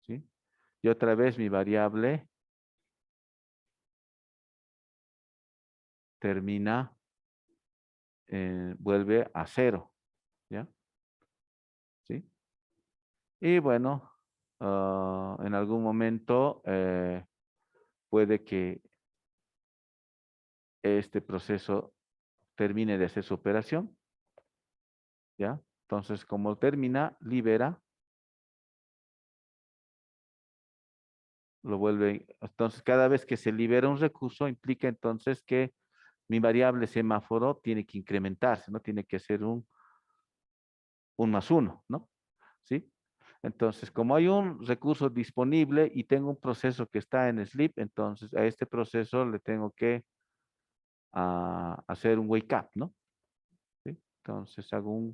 ¿sí? Y otra vez mi variable termina, vuelve a 0, ¿ya? ¿Sí? Y bueno, en algún momento puede que este proceso termine de hacer su operación, ¿ya? Entonces, como termina, libera, lo vuelve. Entonces, cada vez que se libera un recurso, implica entonces que mi variable semáforo tiene que incrementarse, ¿no? Tiene que ser un más 1, ¿no? ¿Sí? Entonces, como hay un recurso disponible y tengo un proceso que está en sleep, entonces a este proceso le tengo que hacer un wake up, ¿no? ¿Sí? Entonces hago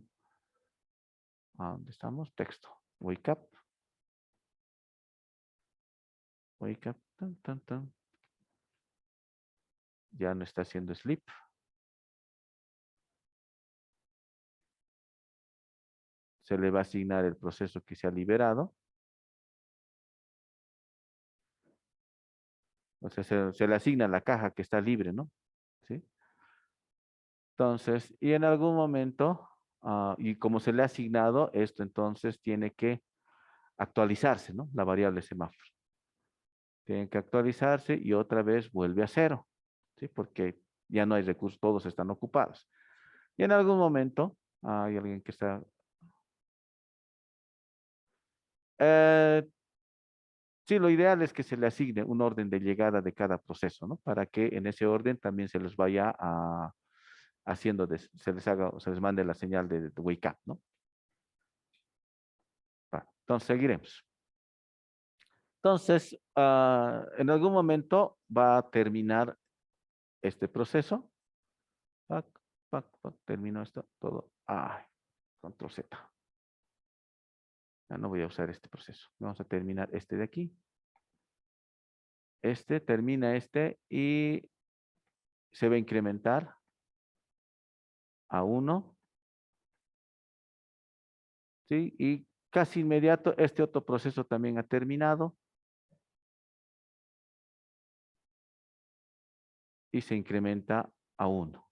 ¿dónde estamos? Texto. Wake up. Wake up. Tan, tan, tan. Ya no está haciendo sleep. Se le va a asignar el proceso que se ha liberado. O sea, se le asigna la caja que está libre, ¿no? ¿Sí? Entonces, y en algún momento, y como se le ha asignado, esto entonces tiene que actualizarse, ¿no? La variable semáforo. Tiene que actualizarse y otra vez vuelve a cero, ¿sí? Porque ya no hay recursos, todos están ocupados. Y en algún momento, hay alguien que está... eh, sí, lo ideal es que se le asigne un orden de llegada de cada proceso, ¿no? Para que en ese orden también se les vaya haciendo, se les haga, se les mande la señal de wake up, ¿no? Entonces seguiremos. Entonces, en algún momento va a terminar este proceso. Pac, termino esto todo. Ay, control Z. Ya no voy a usar este proceso. Vamos a terminar este de aquí. Este, termina este y se va a incrementar a 1. ¿Sí? Y casi inmediato este otro proceso también ha terminado y se incrementa a 1.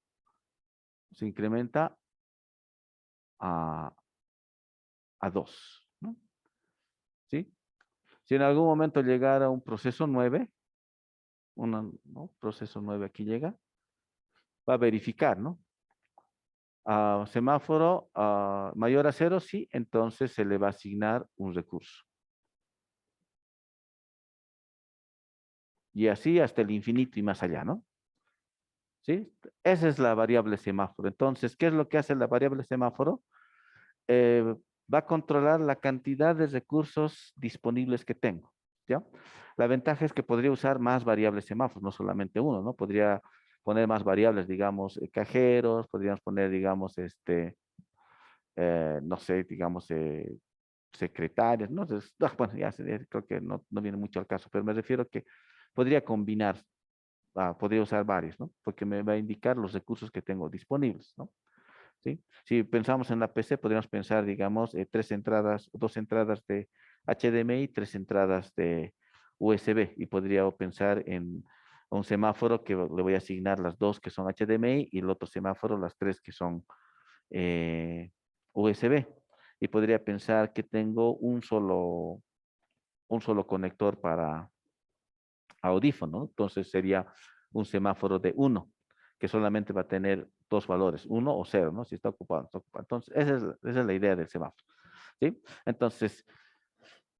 Se incrementa a, a 2, ¿no? ¿Sí? Si en algún momento llegara un proceso 9, ¿no? Proceso 9 aquí llega, va a verificar, ¿no? Semáforo mayor a 0, sí, entonces se le va a asignar un recurso. Y así hasta el infinito y más allá, ¿no? ¿Sí? Esa es la variable semáforo. Entonces, ¿qué es lo que hace la variable semáforo? Va a controlar la cantidad de recursos disponibles que tengo, ¿ya? La ventaja es que podría usar más variables semáforos, no solamente uno, ¿no? Podría poner más variables, digamos, cajeros, podríamos poner, digamos, no sé, digamos, secretarias, ¿no? Entonces, bueno, creo que no viene mucho al caso, pero me refiero que podría combinar, podría usar varios, ¿no? Porque me va a indicar los recursos que tengo disponibles, ¿no? ¿Sí? Si pensamos en la PC, podríamos pensar, digamos, 3 entradas, 2 entradas de HDMI, 3 entradas de USB. Y podría pensar en un semáforo que le voy a asignar las 2 que son HDMI y el otro semáforo las 3 que son USB. Y podría pensar que tengo un solo conector para audífono. Entonces sería un semáforo de 1, que solamente va a tener 2 valores, 1 o 0, ¿no? Si está ocupado, no está ocupado. Entonces, esa es la idea del semáforo, ¿sí? Entonces,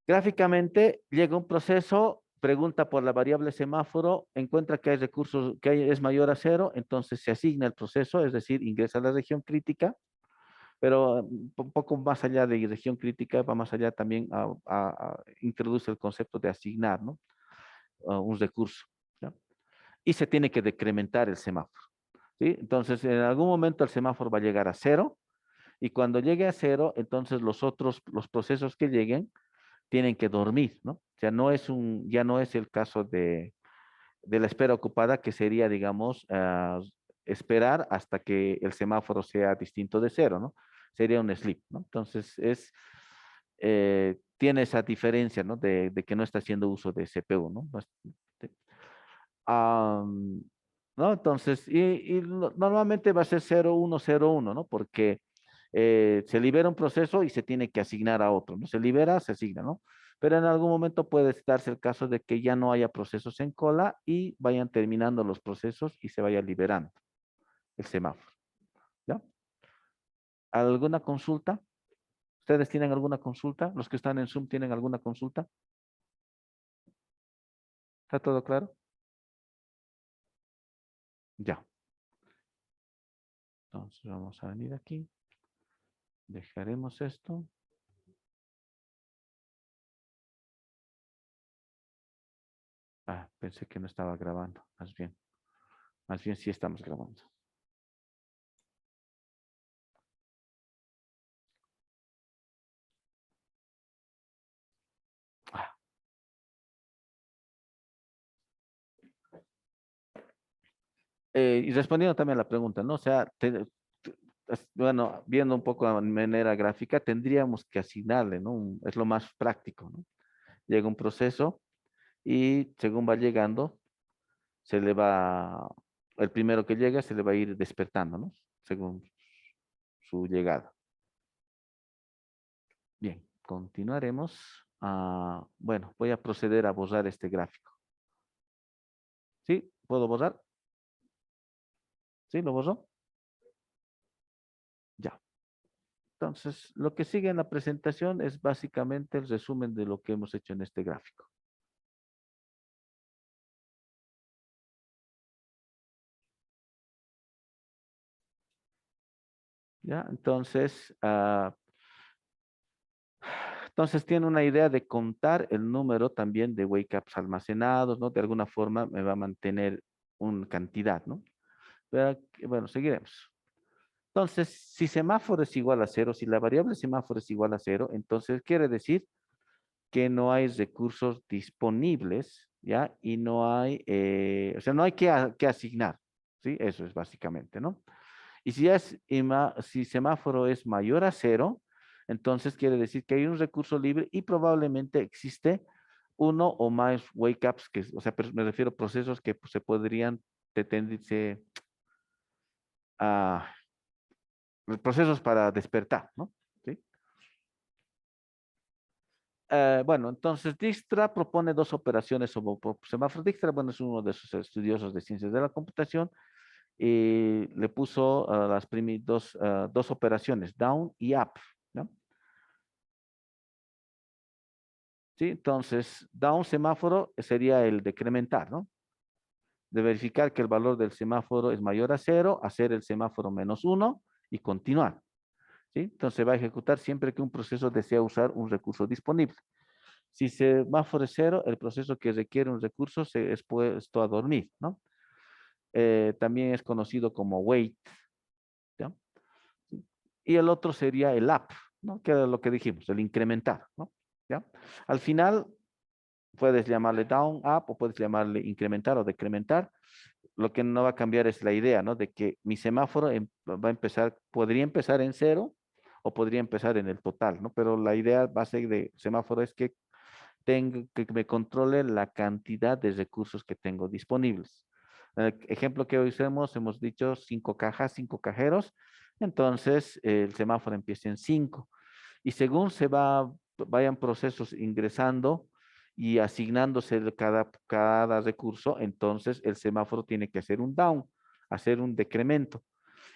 gráficamente llega un proceso, pregunta por la variable semáforo, encuentra que hay recursos, es mayor a 0, entonces se asigna el proceso, es decir, ingresa a la región crítica, pero un poco más allá de región crítica, va más allá también introduce el concepto de asignar, ¿no? Un recurso, ¿ya? Y se tiene que decrementar el semáforo, ¿sí? Entonces, en algún momento el semáforo va a llegar a 0 y cuando llegue a 0, entonces los procesos que lleguen tienen que dormir, ¿no? O sea, ya no es el caso de la espera ocupada, que sería, digamos, esperar hasta que el semáforo sea distinto de 0, ¿no? Sería un sleep, ¿no? Entonces, tiene esa diferencia, ¿no? De que no está haciendo uso de CPU, ¿no? ¿No? Entonces, normalmente va a ser 0, 1, 0, 1, ¿no? Porque se libera un proceso y se tiene que asignar a otro, ¿no? Se libera, se asigna, ¿no? Pero en algún momento puede darse el caso de que ya no haya procesos en cola y vayan terminando los procesos y se vaya liberando el semáforo, ¿ya? ¿Alguna consulta? ¿Ustedes tienen alguna consulta? ¿Los que están en Zoom tienen alguna consulta? ¿Está todo claro? Ya. Entonces vamos a venir aquí. Dejaremos esto. Pensé que no estaba grabando. Más bien. Más bien sí estamos grabando. Ah, y respondiendo también a la pregunta, ¿no? O sea, bueno, viendo un poco de manera gráfica, tendríamos que asignarle, ¿no? Es lo más práctico, ¿no? Llega un proceso y según va llegando, se le va, el primero que llega se le va a ir despertando, ¿no? Según su llegada. Bien, continuaremos. Bueno, voy a proceder a borrar este gráfico. ¿Sí? ¿Puedo borrar? ¿Sí? ¿Lo borró? Ya. Entonces, lo que sigue en la presentación es básicamente el resumen de lo que hemos hecho en este gráfico. ¿Ya? Entonces tiene una idea de contar el número también de wake ups almacenados, ¿no? De alguna forma me va a mantener una cantidad, ¿no? Pero, bueno, seguiremos. Entonces, si semáforo es igual a cero, si la variable semáforo es igual a cero, entonces quiere decir que no hay recursos disponibles, ¿ya? Y no hay, o sea, no hay que asignar, ¿sí? Eso es básicamente, ¿no? Y si semáforo es mayor a cero, entonces quiere decir que hay un recurso libre y probablemente existe uno o más wake ups, o sea, me refiero a procesos que pues, se podrían tendirse a procesos para despertar, ¿no? ¿Sí? Bueno, entonces Dijkstra propone dos operaciones sobre semáforo. Dijkstra, bueno, es uno de sus estudiosos de ciencias de la computación y le puso dos operaciones, down y up, ¿no? ¿Sí? Entonces, down semáforo sería el decrementar, ¿no? De verificar que el valor del semáforo es mayor a cero, hacer el semáforo menos uno y continuar, ¿sí? Entonces va a ejecutar siempre que un proceso desea usar un recurso disponible. Si semáforo es cero, el proceso que requiere un recurso se es puesto a dormir, ¿no? También es conocido como wait, ¿ya? Y el otro sería el up, ¿no? Que era lo que dijimos, el incrementar, ¿no? ¿Ya? Al final, puedes llamarle down, up, o puedes llamarle incrementar o decrementar. Lo que no va a cambiar es la idea, ¿no? De que mi semáforo va a empezar, podría empezar en cero o podría empezar en el total, ¿no? Pero la idea base de semáforo es que que me controle la cantidad de recursos que tengo disponibles. El ejemplo que hoy hemos dicho 5 cajas, 5 cajeros. Entonces, el semáforo empieza en 5. Y según vayan procesos ingresando y asignándose cada recurso, entonces el semáforo tiene que hacer un down, hacer un decremento.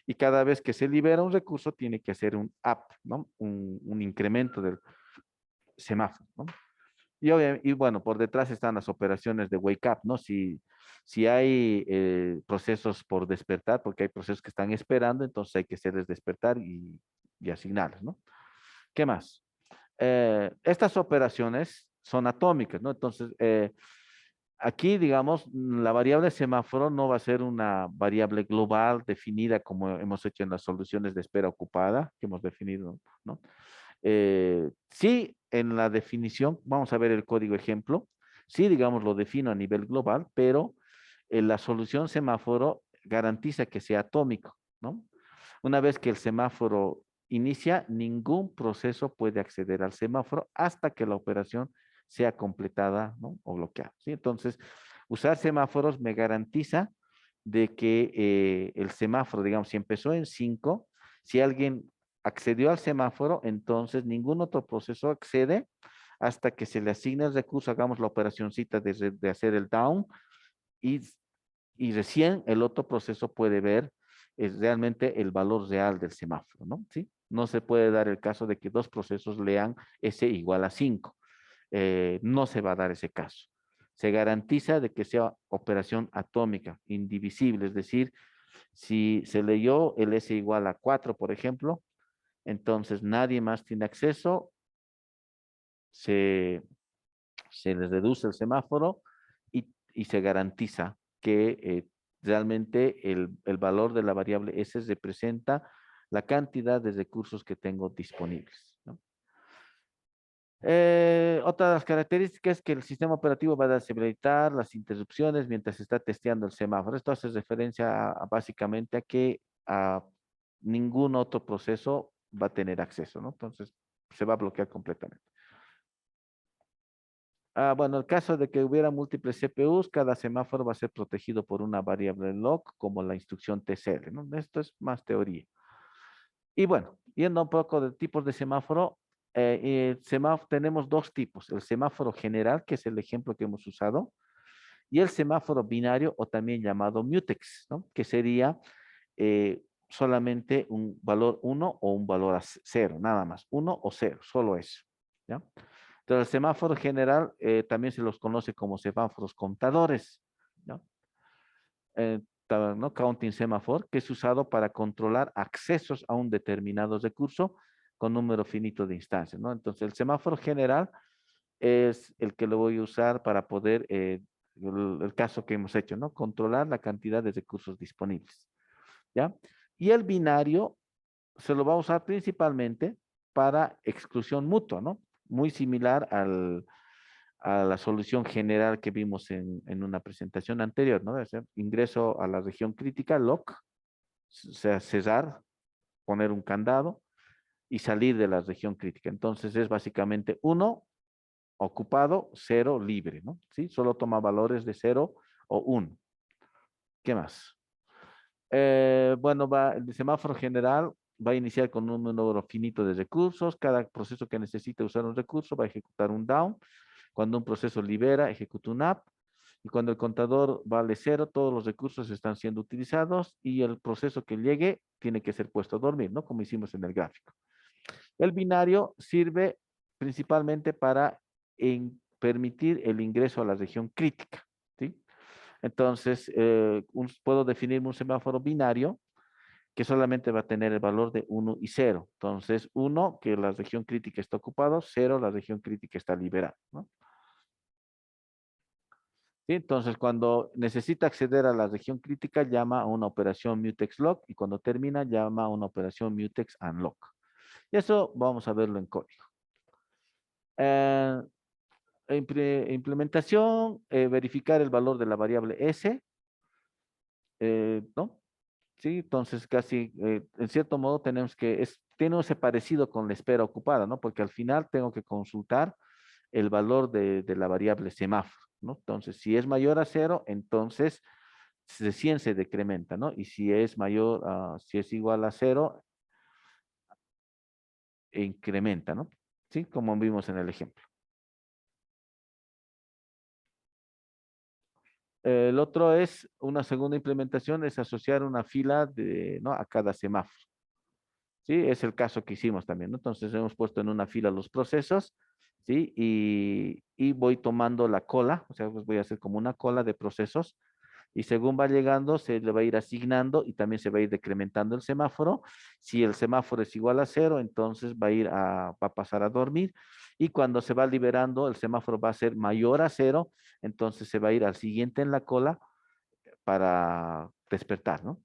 Y cada vez que se libera un recurso, tiene que hacer un up, ¿no? Un incremento del semáforo, ¿no? Y bueno, por detrás están las operaciones de wake up, ¿no? Si hay procesos por despertar, porque hay procesos que están esperando, entonces hay que hacerles despertar y asignarles, ¿no? ¿Qué más? Estas operaciones son atómicas, ¿no? Entonces, aquí, digamos, la variable semáforo no va a ser una variable global definida como hemos hecho en las soluciones de espera ocupada que hemos definido, ¿no? Sí, en la definición, vamos a ver el código ejemplo, sí, digamos, lo defino a nivel global, pero la solución semáforo garantiza que sea atómico, ¿no? Una vez que el semáforo inicia, ningún proceso puede acceder al semáforo hasta que la operación sea completada, ¿no? O bloqueada, ¿sí? Entonces, usar semáforos me garantiza de que el semáforo, digamos, si empezó en 5, si alguien accedió al semáforo, entonces ningún otro proceso accede hasta que se le asigne el recurso, hagamos la operacioncita de hacer el down y, y recién el otro proceso puede ver realmente el valor real del semáforo, ¿no? ¿Sí? No se puede dar el caso de que dos procesos lean S igual a 5. No se va a dar ese caso. Se garantiza de que sea operación atómica, indivisible, es decir, si se leyó el S igual a 4, por ejemplo, entonces nadie más tiene acceso, se, se les reduce el semáforo y se garantiza que realmente el valor de la variable S representa la cantidad de recursos que tengo disponibles, ¿no? Otra de las características es que el sistema operativo va a deshabilitar las interrupciones mientras se está testeando el semáforo. Esto hace referencia básicamente a que ningún otro proceso va a tener acceso, ¿no? Entonces, se va a bloquear completamente. Bueno, el caso de que hubiera múltiples CPUs, cada semáforo va a ser protegido por una variable lock como la instrucción TCL, ¿no? Esto es más teoría. Y bueno, yendo un poco de tipos de semáforo, tenemos dos tipos, el semáforo general, que es el ejemplo que hemos usado, y el semáforo binario o también llamado mutex, ¿no? Que sería solamente un valor 1 o un valor 0, nada más, 1 o 0, solo eso, ¿ya? Entonces, el semáforo general también se los conoce como semáforos contadores, ¿no? ¿No? Counting semaphore, que es usado para controlar accesos a un determinado recurso con número finito de instancias, ¿no? Entonces, el semáforo general es el que lo voy a usar para poder, el caso que hemos hecho, ¿no? Controlar la cantidad de recursos disponibles, ¿ya? Y el binario se lo va a usar principalmente para exclusión mutua, ¿no? Muy similar a la solución general que vimos en una presentación anterior, ¿no? Es decir, ingreso a la región crítica, lock, o sea, cesar, poner un candado y salir de la región crítica. Entonces es básicamente 1 ocupado, 0 libre, ¿no? ¿Sí? Solo toma valores de 0 o 1. ¿Qué más? Bueno, el semáforo general va a iniciar con un número finito de recursos. Cada proceso que necesite usar un recurso va a ejecutar un down. Cuando un proceso libera, ejecuta un up. Y cuando el contador vale 0, todos los recursos están siendo utilizados y el proceso que llegue tiene que ser puesto a dormir, ¿no? Como hicimos en el gráfico. El binario sirve principalmente para permitir el ingreso a la región crítica, ¿sí? Entonces, puedo definir un semáforo binario que solamente va a tener el valor de 1 y 0. Entonces, 1, que la región crítica está ocupada, 0, la región crítica está liberada, ¿no? ¿Sí? Entonces, cuando necesita acceder a la región crítica, llama a una operación mutex lock y cuando termina, llama a una operación mutex unlock. Y eso vamos a verlo en código. Eh, implementación, verificar el valor de la variable S, ¿no? Sí, entonces casi, en cierto modo tenemos que, tiene ese parecido con la espera ocupada, ¿no? Porque al final tengo que consultar el valor de la variable semáforo, ¿no? Entonces, si es mayor a 0, entonces de 100 se decrementa, ¿no? Y si es mayor, si es igual a 0, incrementa, ¿no? Sí, como vimos en el ejemplo. El otro es, una segunda implementación, es asociar una fila ¿no? a cada semáforo. ¿Sí? Es el caso que hicimos también, ¿no? Entonces hemos puesto en una fila los procesos, ¿sí? Y voy tomando la cola, o sea, pues voy a hacer como una cola de procesos y según va llegando se le va a ir asignando y también se va a ir decrementando el semáforo. Si el semáforo es igual a 0, entonces va a pasar a dormir y cuando se va liberando el semáforo va a ser mayor a 0, entonces se va a ir al siguiente en la cola para despertar, ¿no?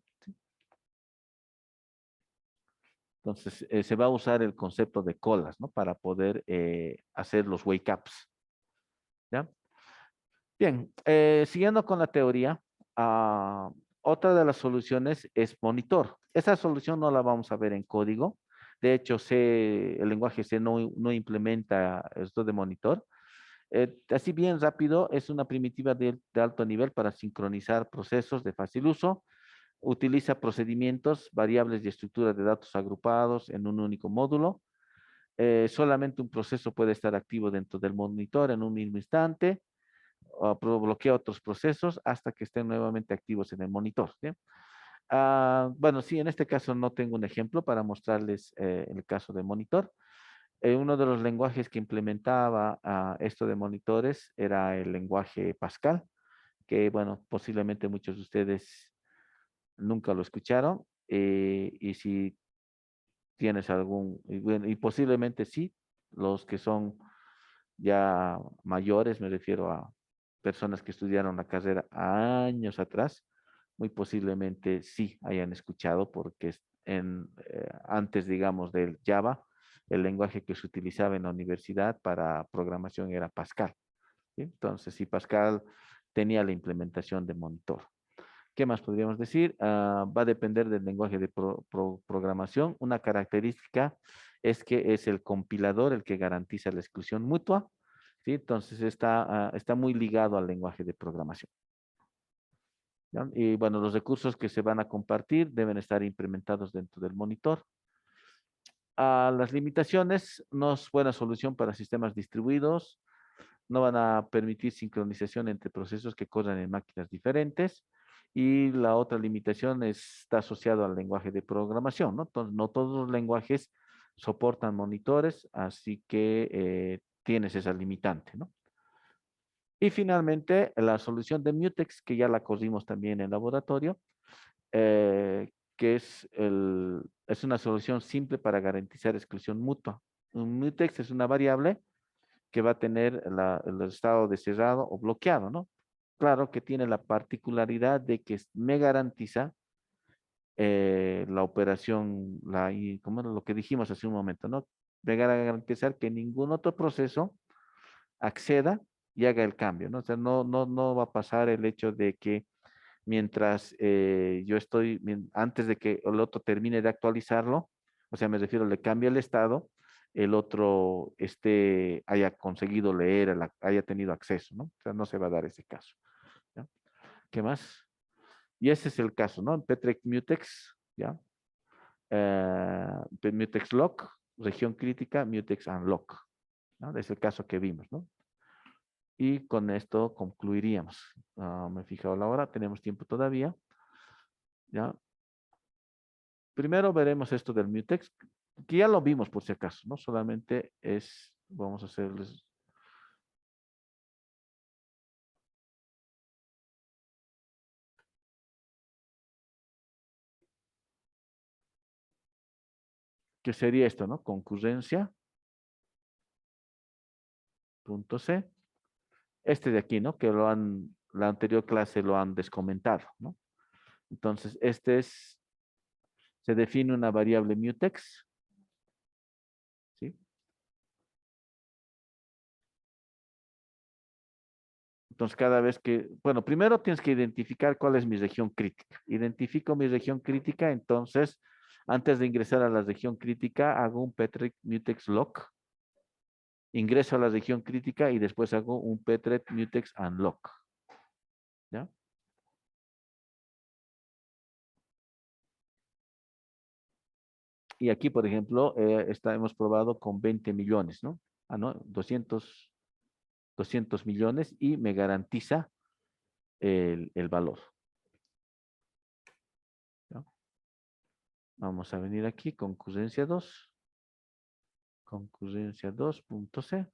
Entonces, se va a usar el concepto de colas, ¿no? Para poder hacer los wake ups, ¿ya? Bien, siguiendo con la teoría, otra de las soluciones es monitor. Esa solución no la vamos a ver en código. De hecho, el lenguaje C no implementa esto de monitor. Así bien rápido, es una primitiva de alto nivel para sincronizar procesos de fácil uso. Utiliza procedimientos, variables y estructuras de datos agrupados en un único módulo. Solamente un proceso puede estar activo dentro del monitor en un mismo instante o bloquea otros procesos hasta que estén nuevamente activos en el monitor, ¿sí? Bueno, sí, en este caso no tengo un ejemplo para mostrarles el caso de monitor. Uno de los lenguajes que implementaba esto de monitores era el lenguaje Pascal, que bueno, posiblemente muchos de ustedes nunca lo escucharon. Y si tienes algún, y, bueno, y posiblemente sí, los que son ya mayores, me refiero a personas que estudiaron la carrera años atrás, muy posiblemente sí hayan escuchado porque antes, digamos, del Java, el lenguaje que se utilizaba en la universidad para programación era Pascal, ¿sí? Entonces, sí, Pascal tenía la implementación de monitor. ¿Qué más podríamos decir? Va a depender del lenguaje de programación. Una característica es que es el compilador el que garantiza la exclusión mutua. ¿sí? Entonces está muy ligado al lenguaje de programación. ¿Ya? Y bueno, los recursos que se van a compartir deben estar implementados dentro del monitor. Las limitaciones no es buena solución para sistemas distribuidos, no van a permitir sincronización entre procesos que corren en máquinas diferentes. Y la otra limitación está asociada al lenguaje de programación, ¿no? Entonces, no todos los lenguajes soportan monitores, así que tienes esa limitante, ¿no? Y finalmente, la solución de Mutex, que ya la corrimos también en laboratorio, que es una solución simple para garantizar exclusión mutua. Un mutex es una variable que va a tener el estado de cerrado o bloqueado, ¿no? Claro que tiene la particularidad de que me garantiza la operación, como era lo que dijimos hace un momento, ¿no? Me garantizar que ningún otro proceso acceda y haga el cambio, ¿no? O sea, no va a pasar el hecho de que mientras yo estoy, antes de que el otro termine de actualizarlo, o sea, me refiero, le cambia el estado, el otro haya conseguido leer, haya tenido acceso, ¿no? O sea, no se va a dar ese caso. ¿Ya? ¿Qué más? Y ese es el caso, ¿no? Petrec Mutex, ¿ya? Mutex Lock, región crítica, Mutex Unlock, ¿no? Es el caso que vimos, ¿no? Y con esto concluiríamos. Me he fijado la hora, tenemos tiempo todavía, ¿ya? Primero veremos esto del mutex, que ya lo vimos por si acaso, ¿no? Solamente vamos a hacerles, ¿qué sería esto, no? Concurrencia, punto C. Este de aquí, ¿no? Que la anterior clase lo han descomentado, ¿no? Entonces, se define una variable mutex, ¿sí? Entonces, cada vez bueno, primero tienes que identificar cuál es mi región crítica. Identifico mi región crítica, entonces, antes de ingresar a la región crítica, hago un Petrec mutex lock, ingreso a la región crítica y después hago un Petret mutex unlock. ¿Ya? Y aquí, por ejemplo, hemos probado con 20 millones, ¿no? No, 200 millones y me garantiza el valor. ¿Ya? Vamos a venir aquí, concurrencia 2. Concurrencia 2.c.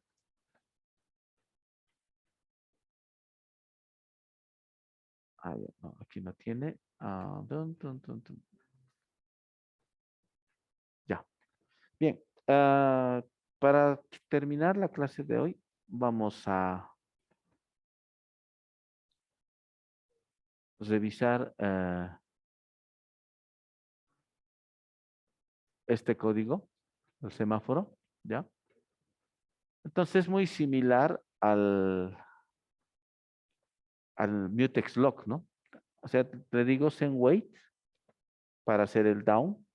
No, aquí no tiene. Ya. Bien. Para terminar la clase de hoy, vamos a revisar este código, el semáforo, ¿ya? Entonces es muy similar al mutex lock, ¿no? O sea, te digo send wait para hacer el down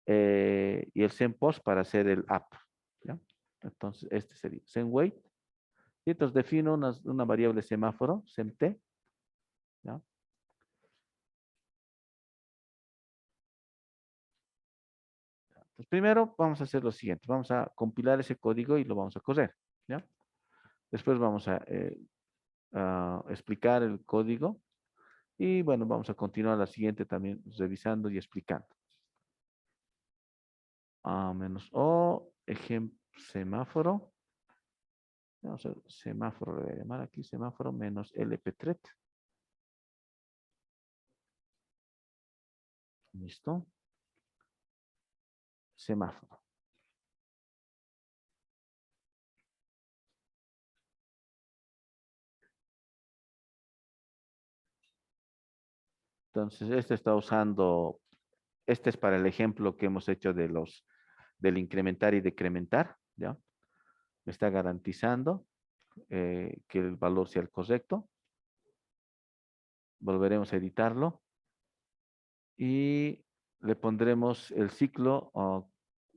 y el send post para hacer el up, ¿ya? Entonces, este sería send wait. Y entonces defino una variable semáforo, semT, ¿ya? Entonces, primero vamos a hacer lo siguiente. Vamos a compilar ese código y lo vamos a correr, ¿ya? Después vamos a explicar el código y bueno, vamos a continuar la siguiente también revisando y explicando. Menos O, ejemplo, semáforo. Vamos a ver, semáforo, le voy a llamar aquí semáforo menos LPTret. Listo. Semáforo. Entonces, este es para el ejemplo que hemos hecho del incrementar y decrementar, ¿ya? Me está garantizando que el valor sea el correcto. Volveremos a editarlo y le pondremos el ciclo,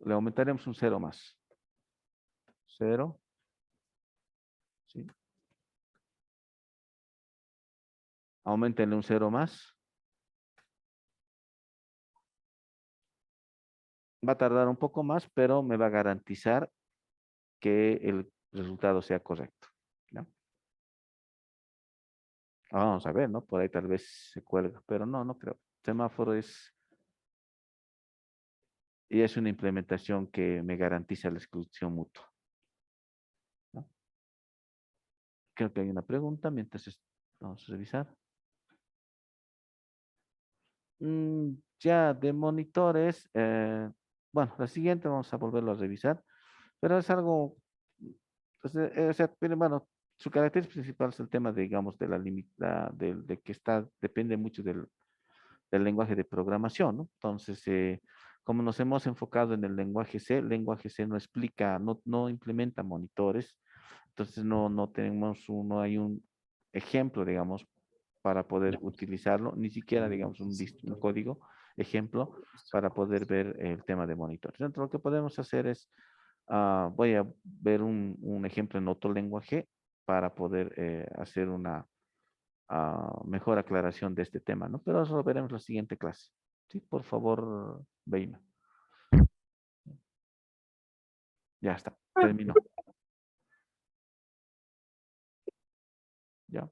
le aumentaremos un 0 más. 0, ¿sí? Aumentenle un cero más. Va a tardar un poco más, pero me va a garantizar que el resultado sea correcto, ¿no? Vamos a ver, ¿no? Por ahí tal vez se cuelga, pero no, no creo. Semáforo y es una implementación que me garantiza la exclusión mutua, ¿no? Creo que hay una pregunta mientras vamos a revisar. Ya de monitores, bueno, la siguiente vamos a volverlo a revisar, pero es algo, o sea, pero bueno, su carácter principal es el tema, digamos, de la limita, de que está, depende mucho del lenguaje de programación, ¿no? Entonces, como nos hemos enfocado en el lenguaje C no explica, no implementa monitores, entonces no tenemos no hay un ejemplo, digamos, para poder utilizarlo, ni siquiera, digamos, un código ejemplo para poder ver el tema de monitores. Entonces, lo que podemos hacer es, voy a ver un ejemplo en otro lenguaje para poder hacer una mejor aclaración de este tema, ¿no? Pero eso lo veremos en la siguiente clase. Sí, por favor, Beina. Ya está, terminó. Ya.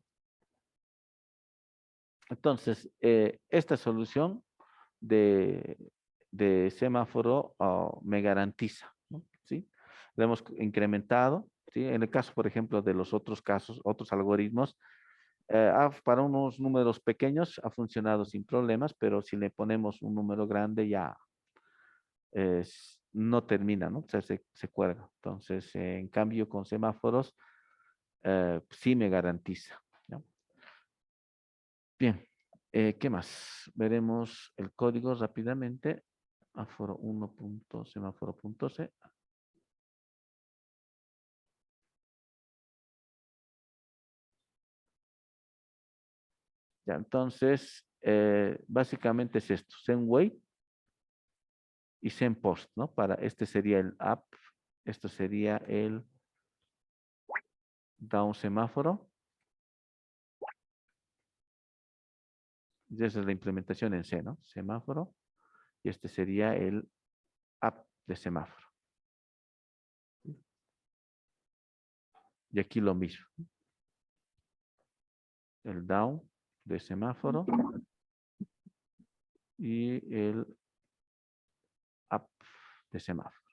Entonces, esta solución de, de semáforo me garantiza, ¿no? ¿Sí? Lo hemos incrementado, ¿sí? En el caso, por ejemplo, de los otros casos, otros algoritmos, para unos números pequeños ha funcionado sin problemas, pero si le ponemos un número grande ya no termina, ¿no? O sea, se cuelga. Entonces, en cambio, con semáforos, sí me garantiza, ¿no? Bien, ¿qué más? Veremos el código rápidamente. Aforo 1. Semáforo.c. Ya, entonces, básicamente es esto, send wait y send post, ¿no? Para este sería el up, esto sería el down semáforo. Y esa es la implementación en C, ¿no? Semáforo. Y este sería el up de semáforo. Y aquí lo mismo. El down de semáforo y el up de semáforo.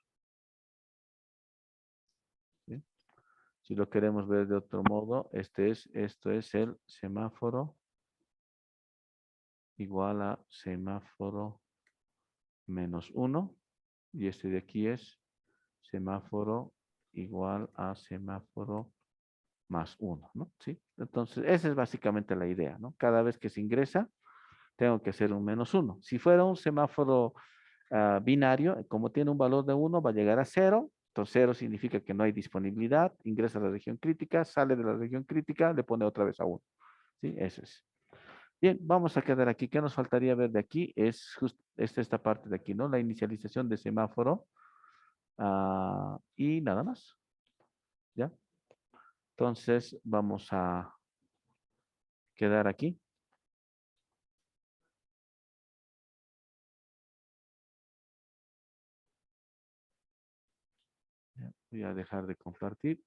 ¿Sí? Si lo queremos ver de otro modo, esto es el semáforo igual a semáforo menos 1. Y este de aquí es semáforo igual a semáforo más 1, ¿no? ¿Sí? Entonces, esa es básicamente la idea, ¿no? Cada vez que se ingresa, tengo que hacer un menos 1. Si fuera un semáforo binario, como tiene un valor de 1, va a llegar a 0. Entonces, 0 significa que no hay disponibilidad, ingresa a la región crítica, sale de la región crítica, le pone otra vez a 1. ¿Sí? Eso es. Bien, vamos a quedar aquí. ¿Qué nos faltaría ver de aquí? Es justo esta parte de aquí, ¿no? La inicialización de semáforo. Y nada más. ¿Ya? Entonces, vamos a quedar aquí. Ya, voy a dejar de compartir.